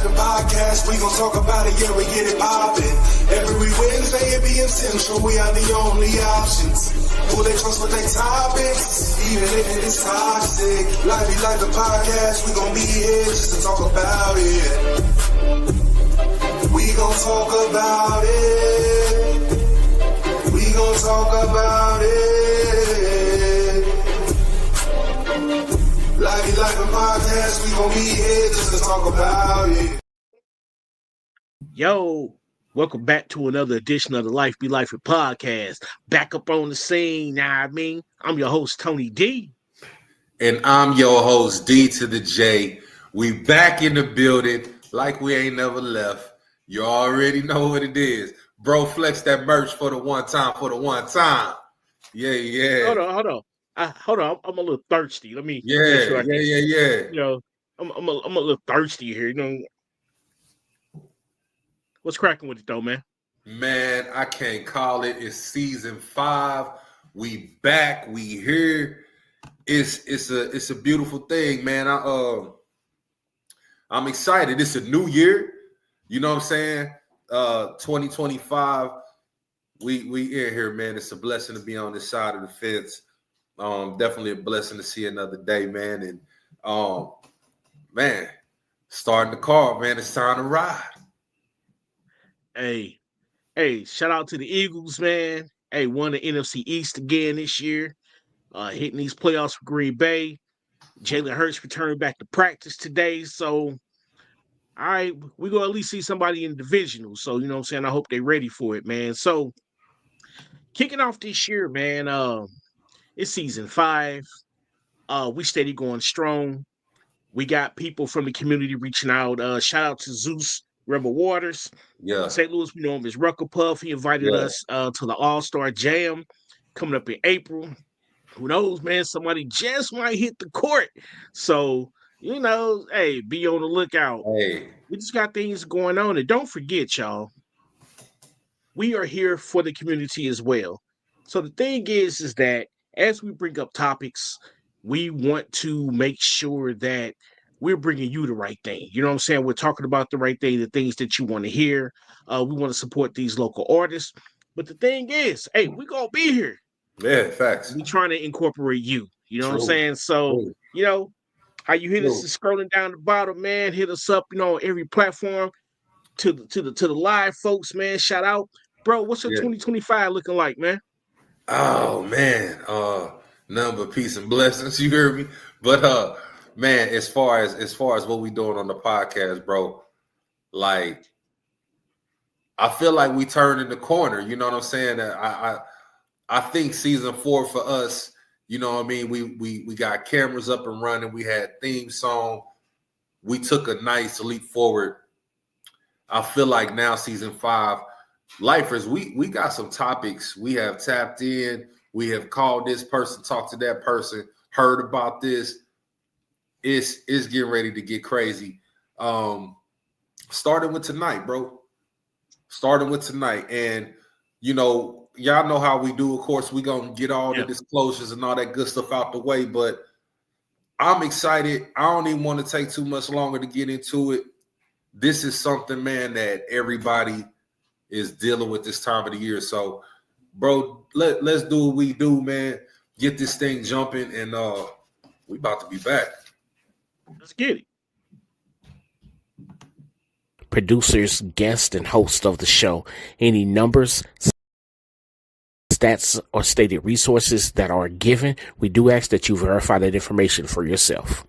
Life and Podcast, we gon' talk about it, yeah, we get it poppin'. Every Wednesday it be essential, we are the only options. Who they trust with their topics, even if it is toxic. Life and Podcast, we gon' be here just to talk about it. We gon' talk about it. We gon' talk about it. Life and Podcast, we gon' be here just to talk about it. Yo, welcome back to another edition of the Life Be Life and Podcast. Back up on the scene, now I mean, I'm your host, Tony D. And I'm your host, D to the J. We back in the building like we ain't never left. You already know what it is. Bro, flex that merch for the one time, Yeah. Hold on. I'm a little thirsty. Let me. Yeah. You know, I'm a little thirsty here. You know, what's cracking with it though, man? Man, I can't call it. It's season 5. We back. We here. It's a beautiful thing, man. I'm excited. It's a new year. You know what I'm saying? 2025. We in here, man. It's a blessing to be on this side of the fence. Definitely a blessing to see another day, man. And man, starting the car, man. It's time to ride. Hey, shout out to the Eagles, man. Hey, won the NFC East again this year. Hitting these playoffs for Green Bay. Jalen Hurts returned back to practice today. So, all right, we're going to at least see somebody in the divisional. So, you know what I'm saying? I hope they're ready for it, man. So, kicking off this year, man, it's season 5. We steady going strong. We got people from the community reaching out. Shout out to Zeus Rebel Waters. Yeah. St. Louis, we know him as Rucker Puff. He invited us to the All-Star Jam coming up in April. Who knows, man? Somebody just might hit the court. So, you know, hey, be on the lookout. Hey. We just got things going on. And don't forget, y'all, we are here for the community as well. So the thing is that as we bring up topics, we want to make sure that we're bringing you the right thing. You know what I'm saying? We're talking about the right thing, the things that you want to hear. We want to support these local artists. But the thing is, hey, we're going to be here. Yeah, facts. We're trying to incorporate you. You know what I'm saying? So, you know, how you hit us scrolling down the bottom, man. Hit us up, you know, on every platform. To the live folks, man. Shout out. Bro, what's your 2025 looking like, man? Oh man, nothing but peace and blessings. You hear me? But man, as far as what we doing on the podcast, bro, like I feel like we turning the corner. You know what I'm saying? I think season 4 for us. You know what I mean? We got cameras up and running. We had theme song. We took a nice leap forward. I feel like now season 5. Lifers, we got some topics. We have tapped in. We have called this person, talked to that person, heard about this. It's getting ready to get crazy. Starting with tonight, bro. And, you know, y'all know how we do. Of course, we're going to get all the disclosures and all that good stuff out the way. But I'm excited. I don't even want to take too much longer to get into it. This is something, man, that everybody is dealing with this time of the year. So, bro, let's do what we do, man. Get this thing jumping, and we about to be back. Let's get it. Producers, guests, and hosts of the show. Any numbers, stats, or stated resources that are given, we do ask that you verify that information for yourself.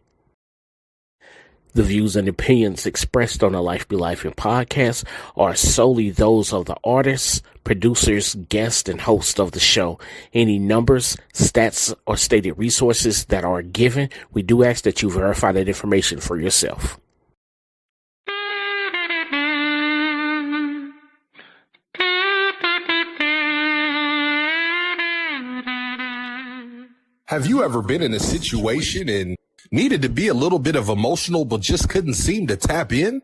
The views and opinions expressed on the Life Be Life and podcast are solely those of the artists, producers, guests, and hosts of the show. Any numbers, stats, or stated resources that are given, we do ask that you verify that information for yourself. Have you ever been in a situation and needed to be a little bit of emotional but just couldn't seem to tap in?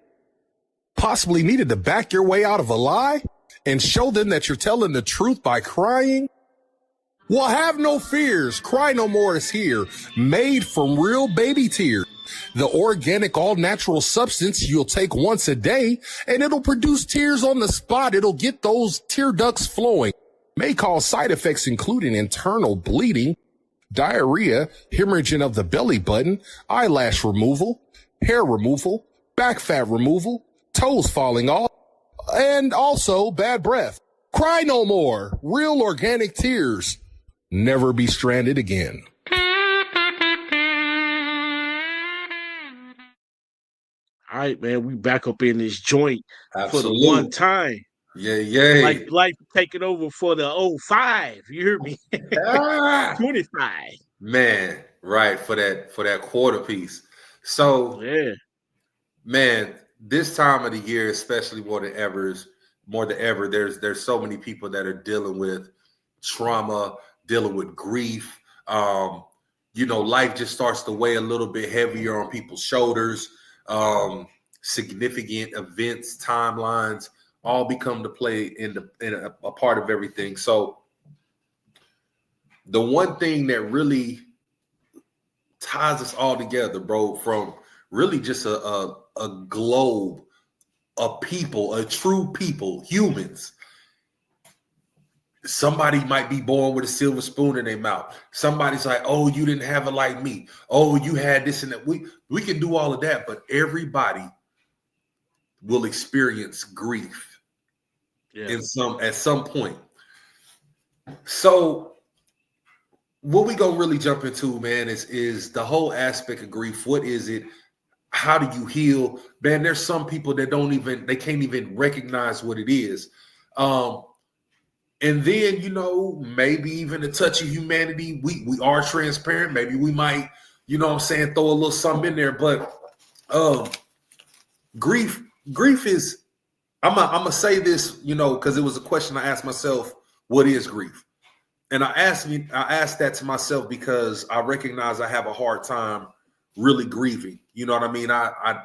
Possibly needed to back your way out of a lie and show them that you're telling the truth by crying? Well, have no fears. Cry No More is here, made from real baby tears. The organic, all-natural substance you'll take once a day, and it'll produce tears on the spot. It'll get those tear ducts flowing. May cause side effects including internal bleeding, diarrhea, hemorrhaging of the belly button, eyelash removal, hair removal, back fat removal, toes falling off, and also bad breath. Cry no more. Real organic tears. Never be stranded again. All right, man, we back up in this joint for the Absolute. one time. Yeah. Like taking over for the 05. You hear me? Ah. 25. Man, right, for that quarter piece. So Yeah. man, this time of the year, especially more than ever, there's so many people that are dealing with trauma, dealing with grief. Life just starts to weigh a little bit heavier on people's shoulders. Significant events, timelines, all become to play in a part of everything. So the one thing that really ties us all together, bro, from really just a globe of people, a true people, humans. Somebody might be born with a silver spoon in their mouth. Somebody's like, oh, you didn't have it like me. Oh, you had this and that. We can do all of that, but everybody will experience grief at some point. So what we gonna really jump into, man, is the whole aspect of grief. What is it? How do you heal? Man, there's some people that they can't even recognize what it is. And then, maybe even a touch of humanity. We are transparent. Maybe we might, throw a little something in there. But grief is, I'm gonna say this, because it was a question I asked myself, what is grief? And I asked that to myself because I recognize I have a hard time really grieving. You know what I mean? I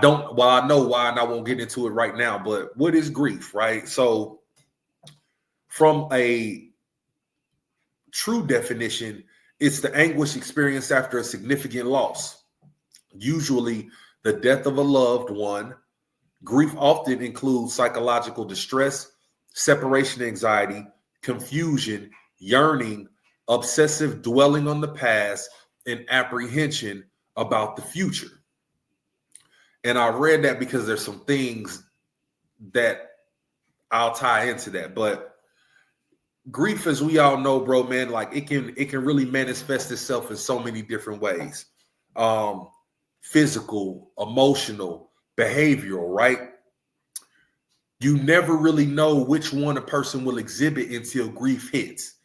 don't, well, I know why, and I won't get into it right now, but what is grief, right? So from a true definition, it's the anguish experienced after a significant loss, usually the death of a loved one. Grief often includes psychological distress, separation anxiety, confusion, yearning, obsessive dwelling on the past, and apprehension about the future. And I read that because there's some things that I'll tie into that. But grief, as we all know, bro, man, like it can really manifest itself in so many different ways. Physical, emotional, behavioral, right? You never really know which one a person will exhibit until grief hits,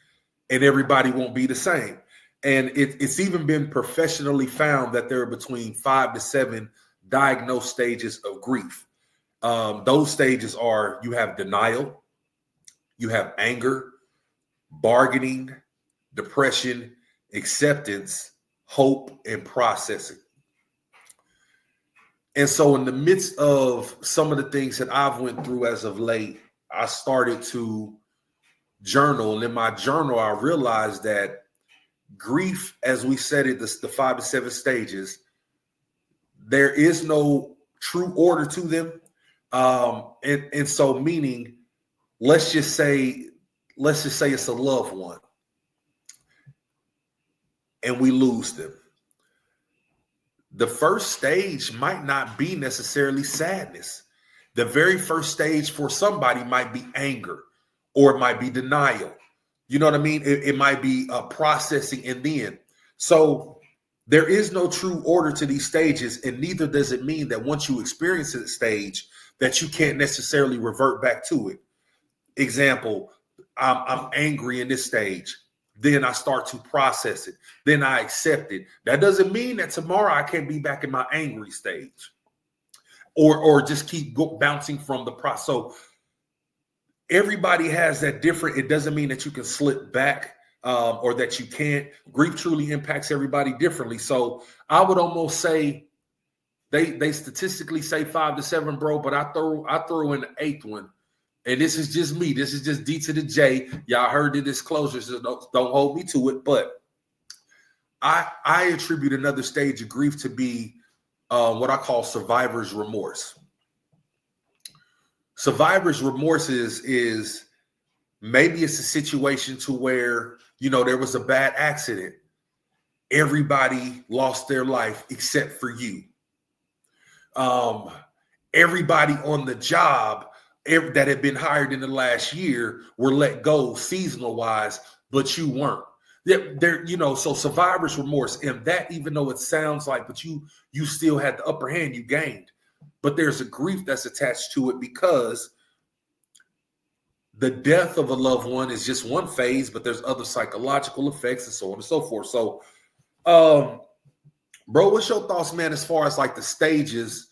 and everybody won't be the same. And it's even been professionally found that there are between 5 to 7 diagnosed stages of grief. Those stages are, you have denial, you have anger, bargaining, depression, acceptance, hope, and processing. And so in the midst of some of the things that I've went through as of late, I started to journal. And in my journal, I realized that grief, as we said it, the 5 to 7 stages, there is no true order to them. And so meaning, let's just say it's a loved one and we lose them. The first stage might not be necessarily sadness. The very first stage for somebody might be anger, or it might be denial. You know what I mean? It might be processing and then. So there is no true order to these stages, and neither does it mean that once you experience a stage that you can't necessarily revert back to it. Example, I'm angry in this stage. Then I start to process it. Then I accept it. That doesn't mean that tomorrow I can't be back in my angry stage or just keep bouncing from the process. So everybody has that different. It doesn't mean that you can slip back or that you can't. Grief truly impacts everybody differently. So I would almost say they statistically say 5 to 7, bro, but I throw in the 8th one. And this is just me. This is just D to the J. Y'all heard the disclosure, so don't hold me to it. But I attribute another stage of grief to be what I call survivor's remorse. Survivor's remorse is maybe it's a situation to where, you know, there was a bad accident. Everybody lost their life except for you. Everybody on the job that had been hired in the last year were let go seasonal wise, but you weren't. There, you know, so survivor's remorse, and that, even though it sounds like, but you still had the upper hand, you gained. But there's a grief that's attached to it because the death of a loved one is just one phase, but there's other psychological effects and so on and so forth. So, bro, what's your thoughts, man, as far as like the stages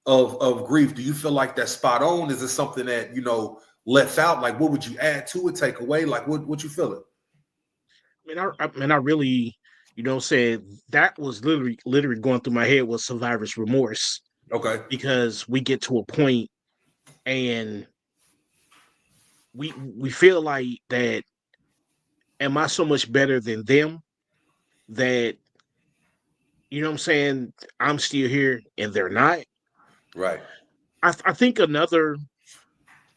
of grief? Do you feel like that's spot on? Is it something that, you know, left out? Like, what would you add to it, take away? Like, what you feeling? I really, you know, said that was literally going through my head was survivor's remorse. Okay. Because we get to a point and we feel like that, am I so much better than them that, you know what I'm saying, I'm still here and they're not? Right. I think another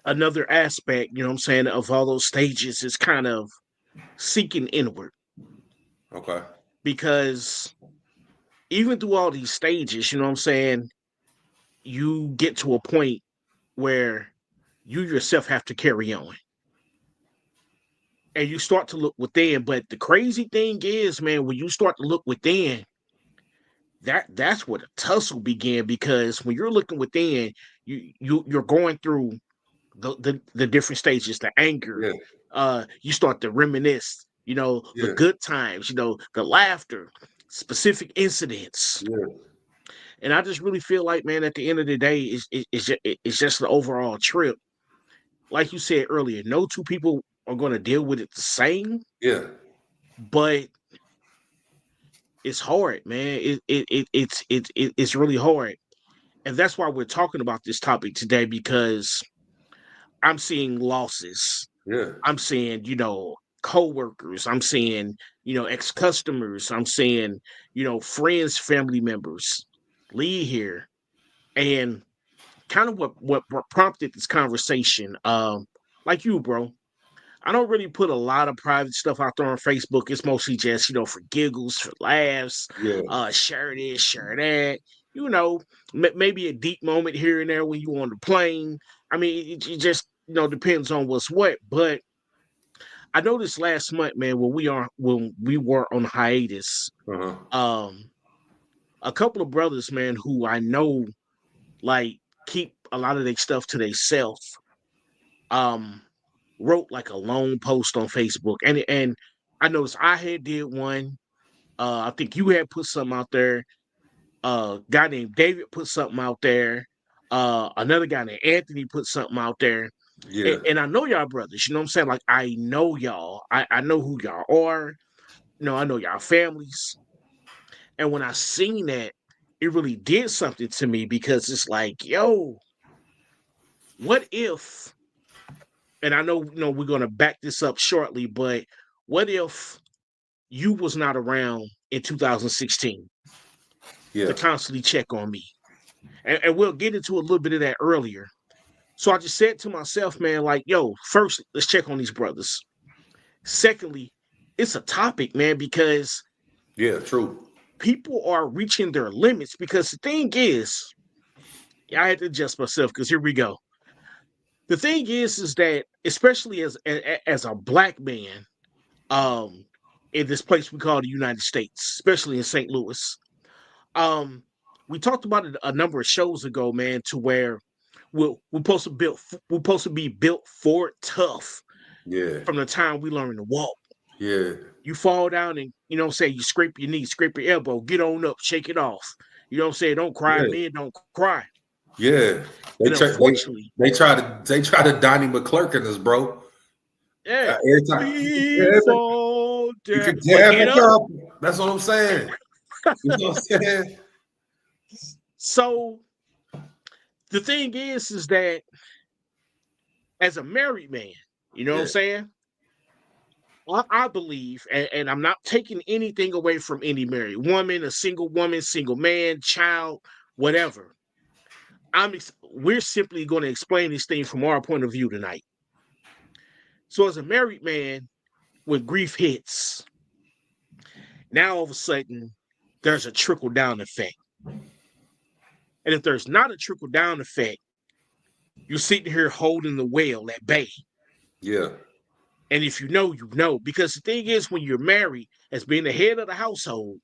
aspect, you know what I'm saying, of all those stages is kind of seeking inward. Okay. Because even through all these stages, you know what I'm saying, you get to a point where you yourself have to carry on. And you start to look within. But the crazy thing is, man, when you start to look within, that's where the tussle began. Because when you're looking within, you're going through the different stages, the anger. Yeah. You start to reminisce, you know, the good times, you know, the laughter, specific incidents. Yeah. And I just really feel like, man, at the end of the day, it's just the overall trip. Like you said earlier, no two people are going to deal with it the same. Yeah. But it's hard, man. It's really hard. And that's why we're talking about this topic today, because I'm seeing losses. Yeah. I'm seeing, you know, co-workers. I'm seeing, you know, ex-customers. I'm seeing, you know, friends, family members leave here. And kind of what prompted this conversation, like you, bro, I don't really put a lot of private stuff out there on Facebook. It's mostly just, you know, for giggles, for laughs, Yeah. share this, share that. You know, maybe a deep moment here and there when you on the plane. I mean, it just, you know, depends on what's what. But I noticed last month, man, when we were on hiatus, Uh-huh. a couple of brothers, man, who I know like keep a lot of their stuff to themselves, wrote like a long post on Facebook, and I noticed I had did one. I think you had put something out there. Guy named David put something out there. Another guy named Anthony put something out there. Yeah. And I know y'all brothers. You know what I'm saying? Like I know y'all. I know who y'all are. You know, I know y'all families. And when I seen that, it really did something to me, because it's like, yo, what if? And I know, you know, we're gonna back this up shortly, but what if you was not around in 2016 Yeah. to constantly check on me? And we'll get into a little bit of that earlier. So I just said to myself, man, like, yo, first, let's check on these brothers. Secondly, it's a topic, man, because Yeah. True. people are reaching their limits. Because the thing is, I had to adjust myself, because here we go. The thing is that especially as a black man, um, in this place we call the United States, especially in St. Louis, we talked about it a number of shows ago, man, to where we're supposed to be built for it tough Yeah. from the time we learn to walk. Yeah. You fall down and, you know what I'm saying, you scrape your knee, scrape your elbow, get on up, shake it off. You know what I'm saying? Don't cry, Yeah. men don't cry. Yeah. And unfortunately, They try to Donnie McClurkin us, bro. yeah, Every time we fall you down, can but jab get it up. up. That's what I'm saying. You know what I'm saying? So the thing is that as a married man, you know what I'm Yeah. saying? I believe, and I'm not taking anything away from any married woman, a single woman, single man, child, whatever. We're simply going to explain this thing from our point of view tonight. So, as a married man, when grief hits, now all of a sudden there's a trickle down effect. And if there's not a trickle down effect, you're sitting here holding the whale at bay. Yeah. And if you know, you know. Because the thing is, when you're married, as being the head of the household,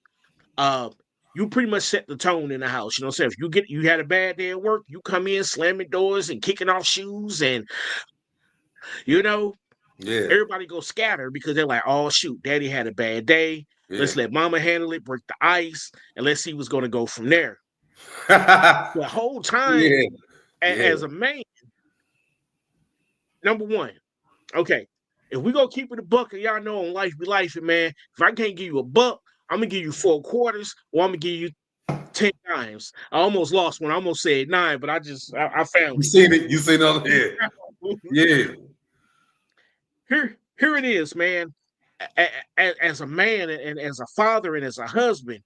you pretty much set the tone in the house. You know what I'm saying? If you had a bad day at work, you come in slamming doors and kicking off shoes, and Yeah. everybody go scatter because they're like, oh shoot, daddy had a bad day. Let's Yeah. let mama handle it, break the ice, and let's see what's gonna go from there. The whole time, Yeah. Yeah. as a man, number one, okay, if we gonna keep it a buck, and y'all know on life be life, man. If I can't give you a buck, I'm gonna give you 4 quarters, or I'm gonna give you 10 times. I almost lost one. I almost said 9, but I found You seen it. You seen it on here. it. Yeah. Here it is, man. As a man and as a father and as a husband,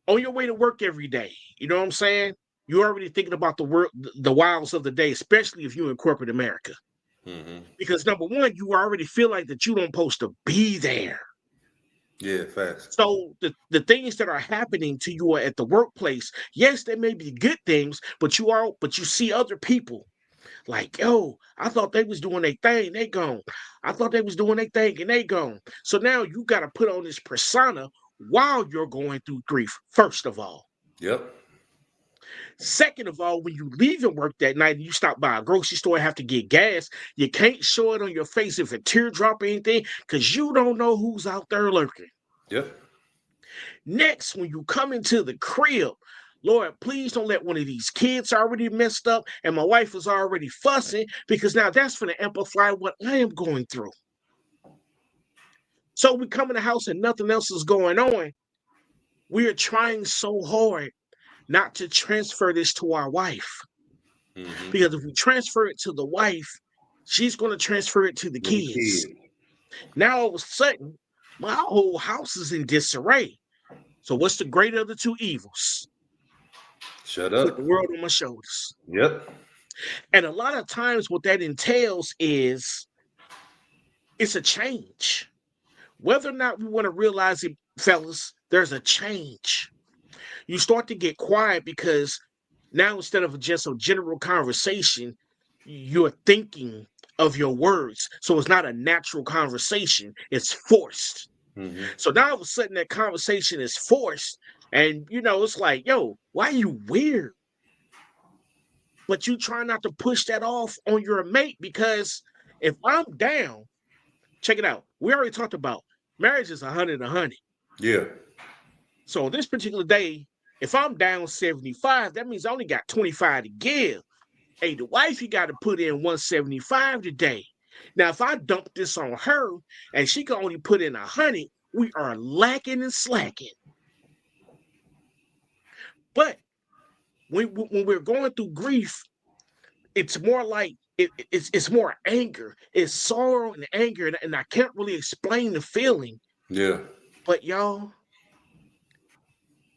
on your way to work every day, you know what I'm saying? You're already thinking about the wiles of the day, especially if you're in corporate America. Mm-hmm. Because number one, you already feel like that you don't supposed to be there. Yeah, fast. So the things that are happening to you at the workplace, yes, they may be good things, but you see other people like, yo, I thought they was doing their thing, they gone. I thought they was doing their thing and they gone. So now you got to put on this persona while you're going through grief, first of all. Yep. Second of all, when you leave and work that night and you stop by a grocery store and have to get gas, you can't show it on your face if a teardrop or anything, because you don't know who's out there lurking. Yep. Next, when you come into the crib, Lord, please don't let one of these kids already messed up and my wife is already fussing, because now that's going to amplify what I am going through. So we come in the house and nothing else is going on. We are trying so hard not to transfer this to our wife. Mm-hmm. Because if we transfer it to the wife, she's going to transfer it to the kids. Now, all of a sudden, my whole house is in disarray. So what's the greater of the two evils? Shut Put up. the world on my shoulders. Yep. And a lot of times what that entails is it's a change. Whether or not we want to realize it, fellas, there's a change. You start to get quiet because now instead of just a general conversation, you're thinking of your words. So it's not a natural conversation, it's forced. Mm-hmm. So now all of a sudden that conversation is forced. And it's like, yo, why are you weird? But you try not to push that off on your mate, because if I'm down, check it out. We already talked about marriage is 100. Yeah. So on this particular day, if I'm down 75, that means I only got 25 to give. Hey, the wife, you got to put in 175 today. Now, if I dump this on her and she can only put in 100, we are lacking and slacking. But when we're going through grief, it's more like it's more anger. It's sorrow and anger, and I can't really explain the feeling. Yeah. But y'all,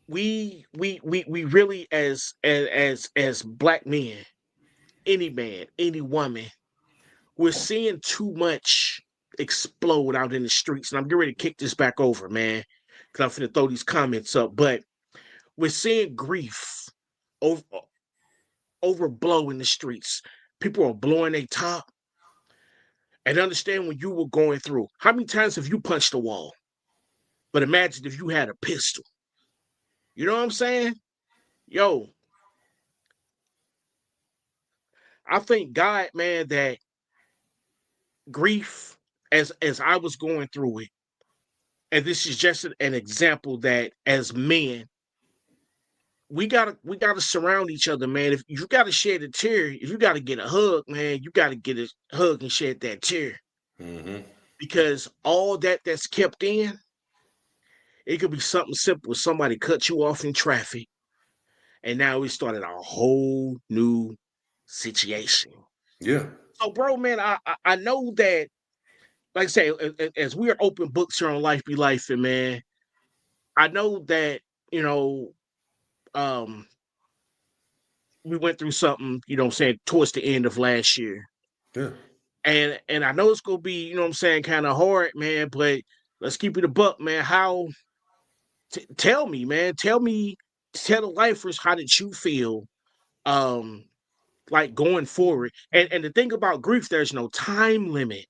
we really as black men, any man, any woman, we're seeing too much explode out in the streets. And I'm getting ready to kick this back over, man, because I'm finna throw these comments up. But we're seeing grief overblow in the streets. People are blowing their top. And understand when you were going through, how many times have you punched a wall? But imagine if you had a pistol. You know what I'm saying? Yo, I thank God, man, that grief, as I was going through it, and this is just an example that as men, we gotta surround each other, man. If you gotta shed a tear, if you gotta get a hug, man, you gotta get a hug and shed that tear. Mm-hmm. Because all that's kept in, it could be something simple. Somebody cut you off in traffic, and now we started a whole new situation. Yeah. So, bro, man, I know that like I say, as we are open books here on Life Be Life, and man, I know that, you know, um, we went through something, you know what I'm saying, towards the end of last year. Yeah. And I know it's gonna be, you know what I'm saying, kind of hard, man, but let's keep it a buck, man. How tell me, man, tell the lifers, how did you feel um like going forward? And the thing about grief, there's no time limit.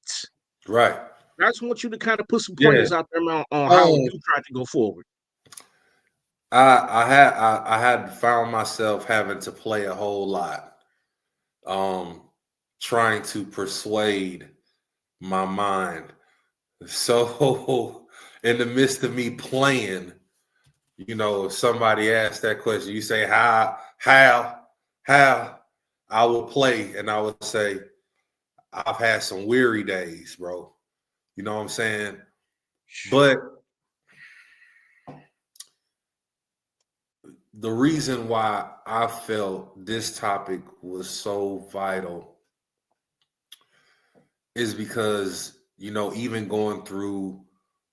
Right. I just want you to kind of put some Yeah. pointers out there, man, on how Um, you tried to go forward. I had found myself having to play a whole lot, trying to persuade my mind. So in the midst of me playing, you know, if somebody asked that question, you say how I will play, and I would say, I've had some weary days, bro. You know what I'm saying? But the reason why I felt this topic was so vital is because, you know, even going through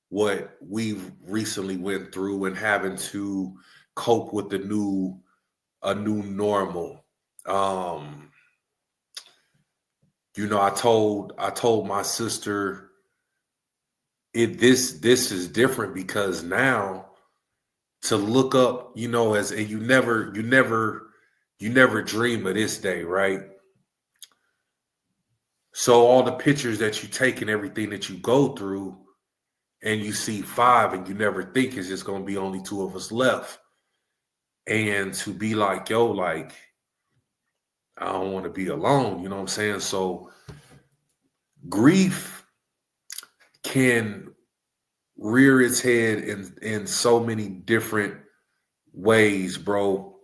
what we've recently went through and having to cope with a new normal. You know, I told my sister this is different because now to look up, you know, as and you never dream of this day, right? So all the pictures that you take and everything that you go through, and you see 5, and you never think it's just gonna be only 2 of us left. And to be like, yo, like, I don't want to be alone, you know what I'm saying? So grief can rear its head in so many different ways, bro.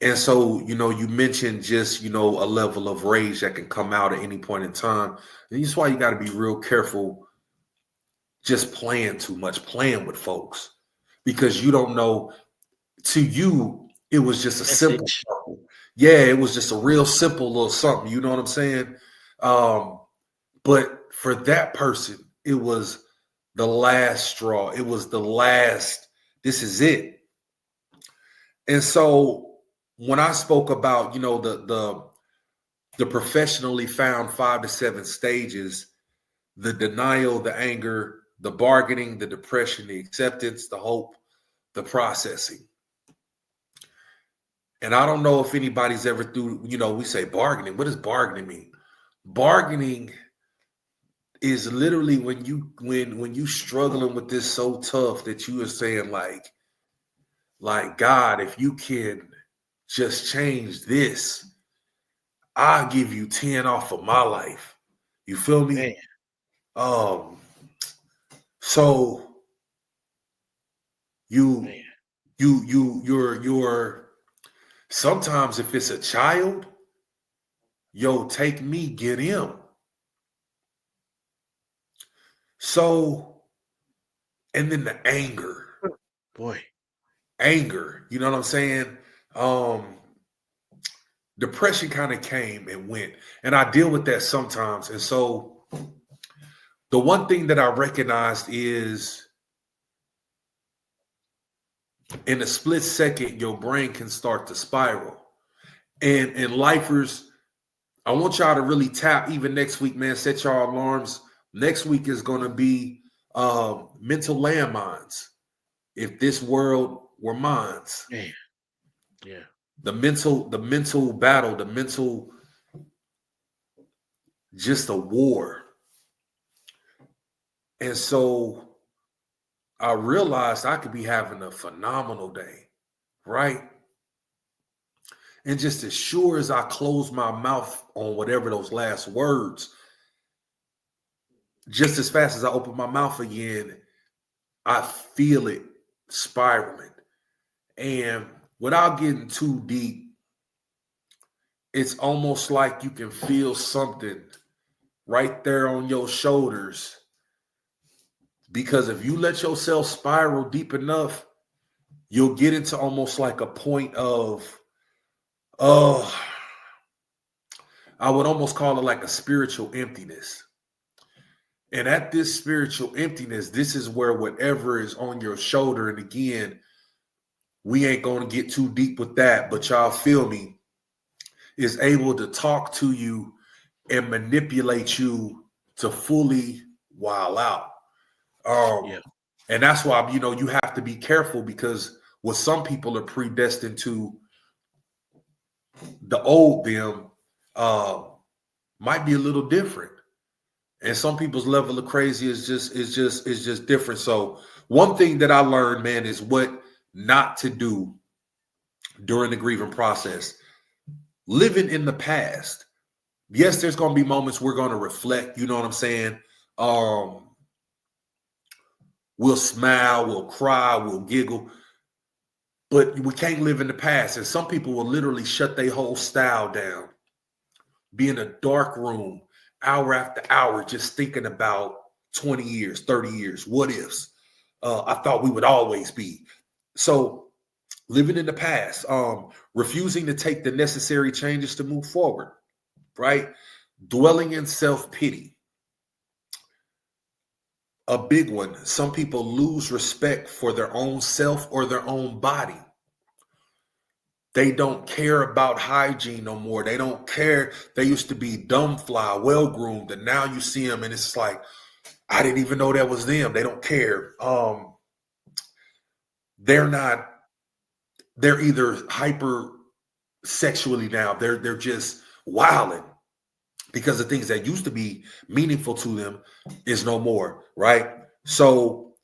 And so, you know, you mentioned just, you know, a level of rage that can come out at any point in time. And that's why you got to be real careful just playing too much, playing with folks, because you don't know, to you, it was just a simple Message. something. Yeah, it was just a real simple little something. You know what I'm saying? But for that person, it was the last straw. It was the last, this is it. And so when I spoke about, you know, the professionally found 5 to 7 stages, the denial, the anger, the bargaining, the depression, the acceptance, the hope, the processing. And I don't know if anybody's ever through, you know, we say bargaining. What does bargaining mean? Bargaining is literally when you struggling with this so tough that you are saying like God, if you can just change this, I'll give you 10 off of my life. You feel me? Man, Um, so you man, you're sometimes if it's a child, yo, take me, get him. So, and then the boy. anger, you know what I'm saying? Um, Depression kind of came and went, and I deal with that sometimes. And so the one thing that I recognized is in a split second, your brain can start to spiral. And lifers, I want y'all to really tap even next week, man. Set your alarms. Next week is going to be mental landmines. If this world were mines, Man, yeah. the mental battle, the mental, just a war. And so I realized I could be having a phenomenal day, right? And just as sure as I close my mouth on whatever those last words, just as fast as I open my mouth again, I feel it spiraling. And without getting too deep, it's almost like you can feel something right there on your shoulders. Because if you let yourself spiral deep enough, you'll get into almost like a point of, oh, I would almost call it like a spiritual emptiness. And at this spiritual emptiness, this is where whatever is on your shoulder, and again, we ain't going to get too deep with that, but y'all feel me, is able to talk to you and manipulate you to fully wild out. Yeah. And that's why, you know, you have to be careful, because what some people are predestined to, the old them might be a little different. And some people's level of crazy is just different. So one thing that I learned, man, is what not to do during the grieving process. Living in the past. Yes, there's going to be moments we're going to reflect. You know what I'm saying? We'll smile, we'll cry, we'll giggle, but we can't live in the past. And some people will literally shut their whole style down, be in a dark room hour after hour, just thinking about 20 years, 30 years, what ifs. I thought we would always be. So living in the past, refusing to take the necessary changes to move forward, right? Dwelling in self-pity. A big one. Some people lose respect for their own self or their own body. They don't care about hygiene no more. They don't care. They used to be dumb fly, well-groomed, and now you see them and it's like, I didn't even know that was them. They don't care. They're either hyper sexually now. They're just wilding because the things that used to be meaningful to them is no more, right? So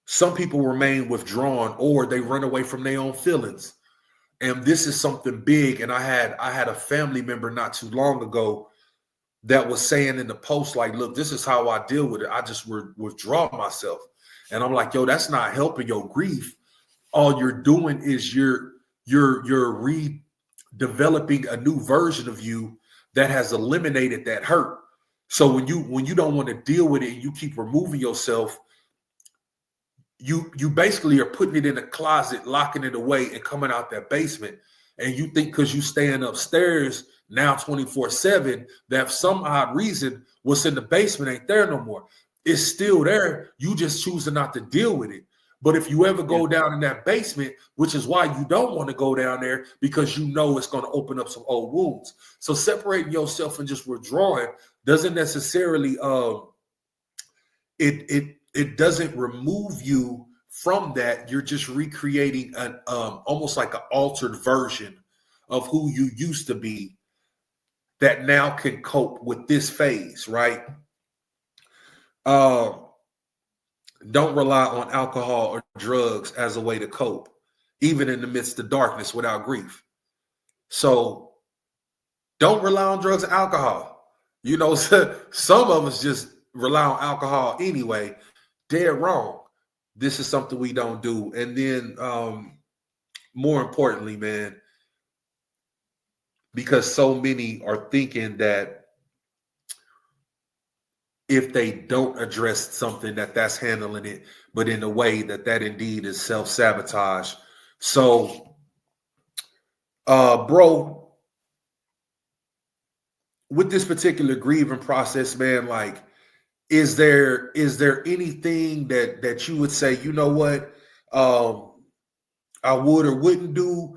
some people remain withdrawn, or they run away from their own feelings. And this is something big. And I had a family member not too long ago that was saying in the post, like, look, this is how I deal with it. I just withdraw myself. And I'm like, yo, that's not helping your grief. All you're doing is you're redeveloping a new version of you that has eliminated that hurt. So when you don't want to deal with it and you keep removing yourself, you basically are putting it in a closet, locking it away, and coming out that basement. And you think because you staying upstairs now 24/7, that for some odd reason what's in the basement ain't there no more. It's still there. You just choosing not to deal with it. But if you ever go down in that basement, which is why you don't want to go down there, because you know it's going to open up some old wounds. So separating yourself and just withdrawing doesn't necessarily it doesn't remove you from that. You're just recreating an almost like an altered version of who you used to be that now can cope with this phase, right? Don't rely on alcohol or drugs as a way to cope, even in the midst of darkness without grief. So don't rely on drugs and alcohol. You know, some of us just rely on alcohol anyway. Dead wrong. This is something we don't do. And then more importantly, man, because so many are thinking that if they don't address something, that's handling it, but in a way that indeed is self-sabotage. So, bro, with this particular grieving process, man, like, is there anything that you would say, you know what, I would or wouldn't do?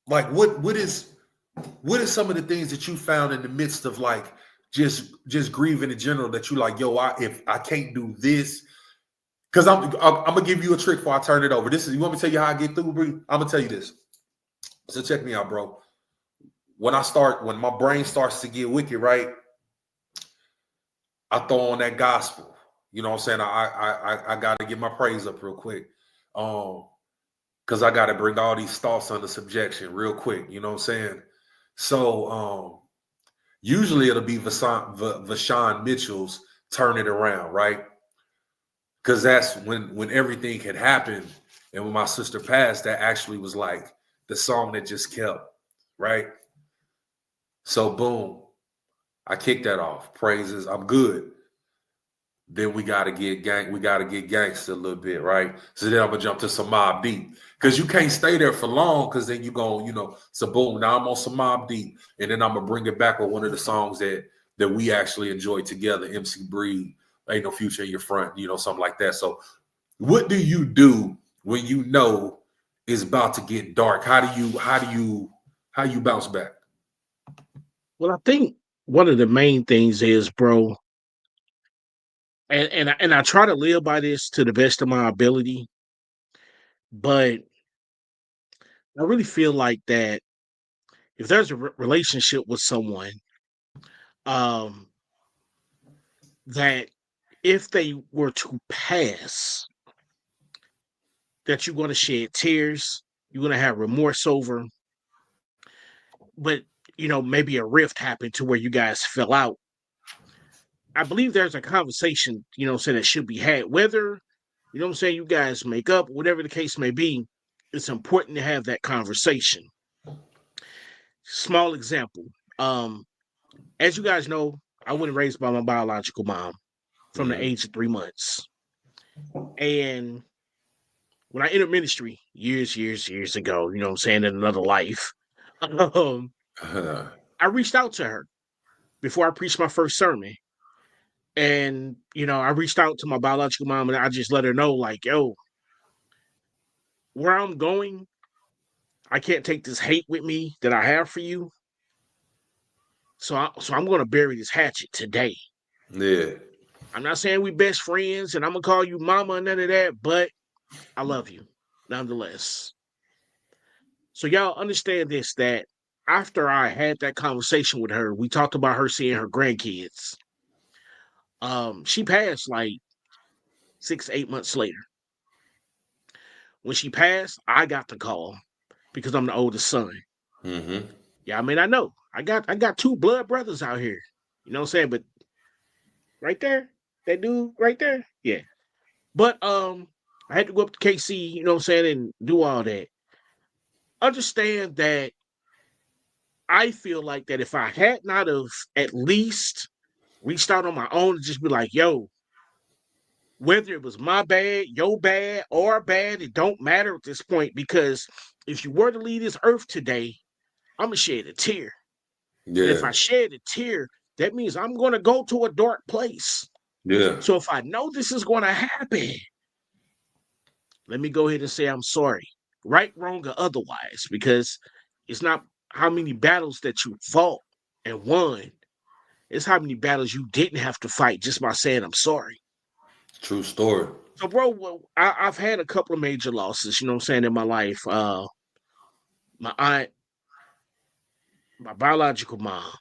Like, what is some of the things that you found in the midst of like just grieving in general that you like, yo, if I can't do this, because I'm gonna give you a trick before I turn it over. This is, you want me to tell you how I get through, Bree? I'm gonna tell you this. So check me out, bro. When my brain starts to get wicked, right, I throw on that gospel. You know what I'm saying? I gotta get my praise up real quick. Because I gotta bring all these thoughts under subjection real quick. You know what I'm saying? So usually it'll be Vashawn Mitchell's Turn It Around, right? Because that's when everything had happened. And when my sister passed, that actually was like the song that just kept, right? So boom, I kicked that off. Praises, I'm good. Then we gotta get gangster a little bit, right? So then I'm gonna jump to some Mobb Deep. Because you can't stay there for long, because then you go, so boom, now I'm on some Mobb Deep. And then I'm gonna bring it back with one of the songs that that we actually enjoy together. MC Breed, Ain't No Future in Your Front, something like that. So what do you do when you know it's about to get dark? How do you bounce back? Well, I think one of the main things is, bro, and I try to live by this to the best of my ability, but I really feel like that if there's a relationship with someone, um, that if they were to pass, that you're going to shed tears, you're going to have remorse over, but maybe a rift happened to where you guys fell out. I believe there's a conversation, saying that should be had, whether, you guys make up, whatever the case may be. It's important to have that conversation. Small example. As you guys know, I wasn't raised by my biological mom from the age of 3 months. And when I entered ministry years ago, in another life, I reached out to her before I preached my first sermon. And, I reached out to my biological mom and I just let her know, like, yo, where I'm going, I can't take this hate with me that I have for you. So I'm going to bury this hatchet today. Yeah. I'm not saying we best friends and I'm going to call you mama and none of that, but I love you nonetheless. So y'all understand this, that after I had that conversation with her, we talked about her seeing her grandkids. She passed like 6-8 months later. When she passed, I got the call because I'm the oldest son. Mm-hmm. Yeah, I mean, I know. I got 2 blood brothers out here. You know what I'm saying? But right there, that dude right there, yeah. But I had to go up to KC, you know what I'm saying, and do all that. Understand that I feel like that if I had not have at least reached out on my own and just be like, yo, whether it was my bad, your bad, or bad, it don't matter at this point, because if you were to leave this earth today, I'm going to shed a tear. Yeah. And if I shed a tear, that means I'm going to go to a dark place. Yeah. So if I know this is going to happen, let me go ahead and say I'm sorry, right, wrong, or otherwise, because it's not how many battles that you fought and won. It's how many battles you didn't have to fight just by saying I'm sorry. True story. So, bro, I've had a couple of major losses, you know what I'm saying, in my life. My aunt, my biological mom,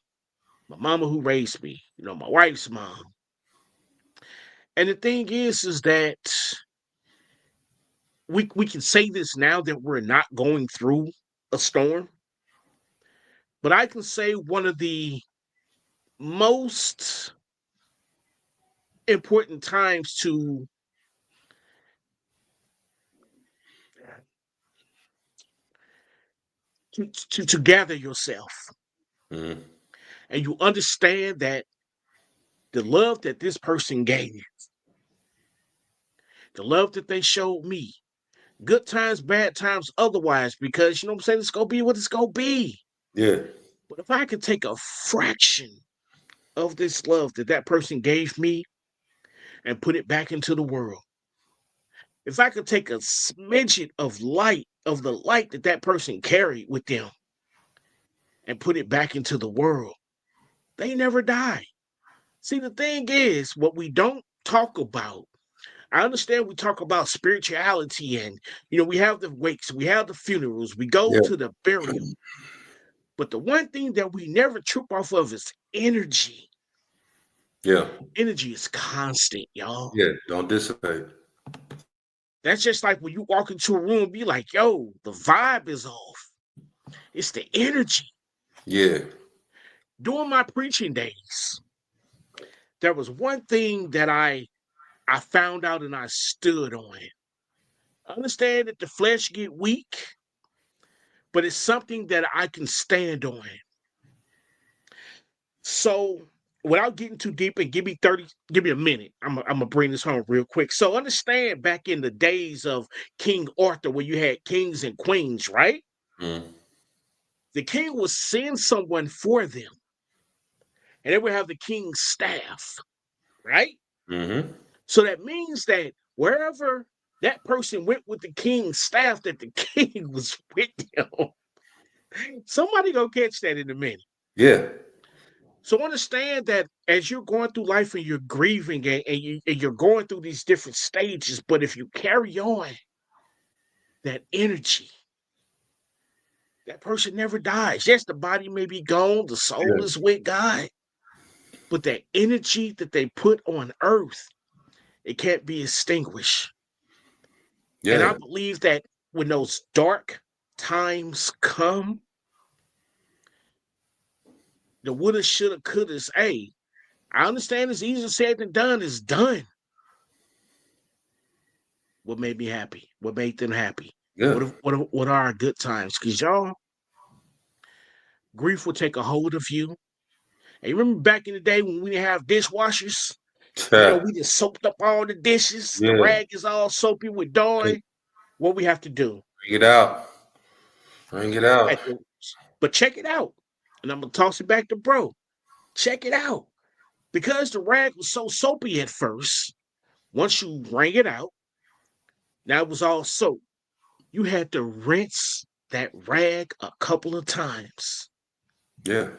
my mama who raised me, my wife's mom. And the thing is that we can say this now that we're not going through a storm. But I can say one of the most important times to gather yourself, Mm-hmm. and you understand that the love that this person gave you, the love that they showed me, good times, bad times, otherwise, because you know what I'm saying, it's gonna be what it's gonna be. Yeah. But if I could take a fraction of this love that that person gave me and put it back into the world, if I could take a smidgen of light, of the light that that person carried with them, and put it back into the world, they never die. See, the thing is, what we don't talk about, I understand we talk about spirituality and, we have the wakes, we have the funerals, we go Yeah. to the burial. But the one thing that we never trip off of is energy. Yeah. Energy is constant, y'all. Yeah. Don't dissipate. That's just like when you walk into a room and be like, yo, the vibe is off. It's the energy. Yeah. During my preaching days, there was one thing that I found out and I stood on it. I understand that the flesh get weak, but it's something that I can stand on. So without getting too deep, and give me a minute. I'm gonna bring this home real quick. So understand, back in the days of King Arthur, where you had kings and queens, right? Mm-hmm. The king would send someone for them. and they would have the king's staff, right? Mm-hmm. So that means that wherever that person went with the king's staff, that the king was with them. Somebody gonna catch that in a minute. Yeah. So understand that as you're going through life and you're grieving and you're going through these different stages, but if you carry on that energy, that person never dies. Yes, the body may be gone, the soul Yeah. is with God, but that energy that they put on earth, it can't be extinguished. And I Yeah. believe that when those dark times come, the woulda, shoulda, couldas, hey, I understand it's easier said than done, it's done. What made me happy? What made them happy? Yeah. What are our good times? Because y'all, grief will take a hold of you. And you remember back in the day when we didn't have dishwashers? We just soaked up all the dishes. The Yeah. rag is all soapy with Dawn. What we have to do? Bring it out. Bring it out. But check it out. And I'm going to toss it back to bro. Check it out. Because the rag was so soapy at first, once you wring it out, now it was all soap. You had to rinse that rag a couple of times Yeah.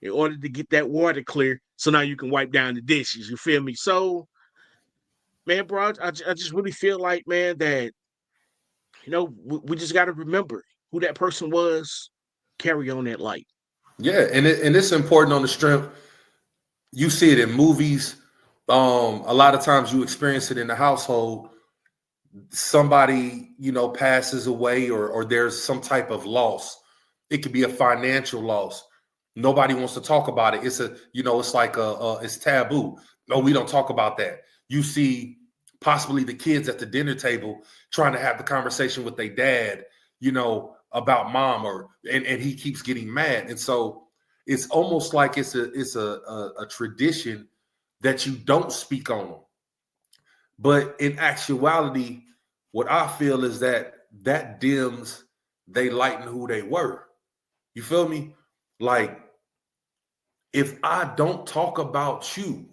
in order to get that water clear. So now you can wipe down the dishes. You feel me? So, man, bro, I just really feel like, man, that, we just got to remember who that person was, carry on that light. Yeah. And it's important on the strength. You see it in movies. A lot of times you experience it in the household. Somebody, passes away or there's some type of loss. It could be a financial loss. Nobody wants to talk about it. It's like it's taboo. No, we don't talk about that. You see possibly the kids at the dinner table trying to have the conversation with their dad, about mom and he keeps getting mad. And so it's almost like it's a tradition that you don't speak on them. But in actuality, what I feel is that dims they lighten who they were. You feel me? Like, if I don't talk about you,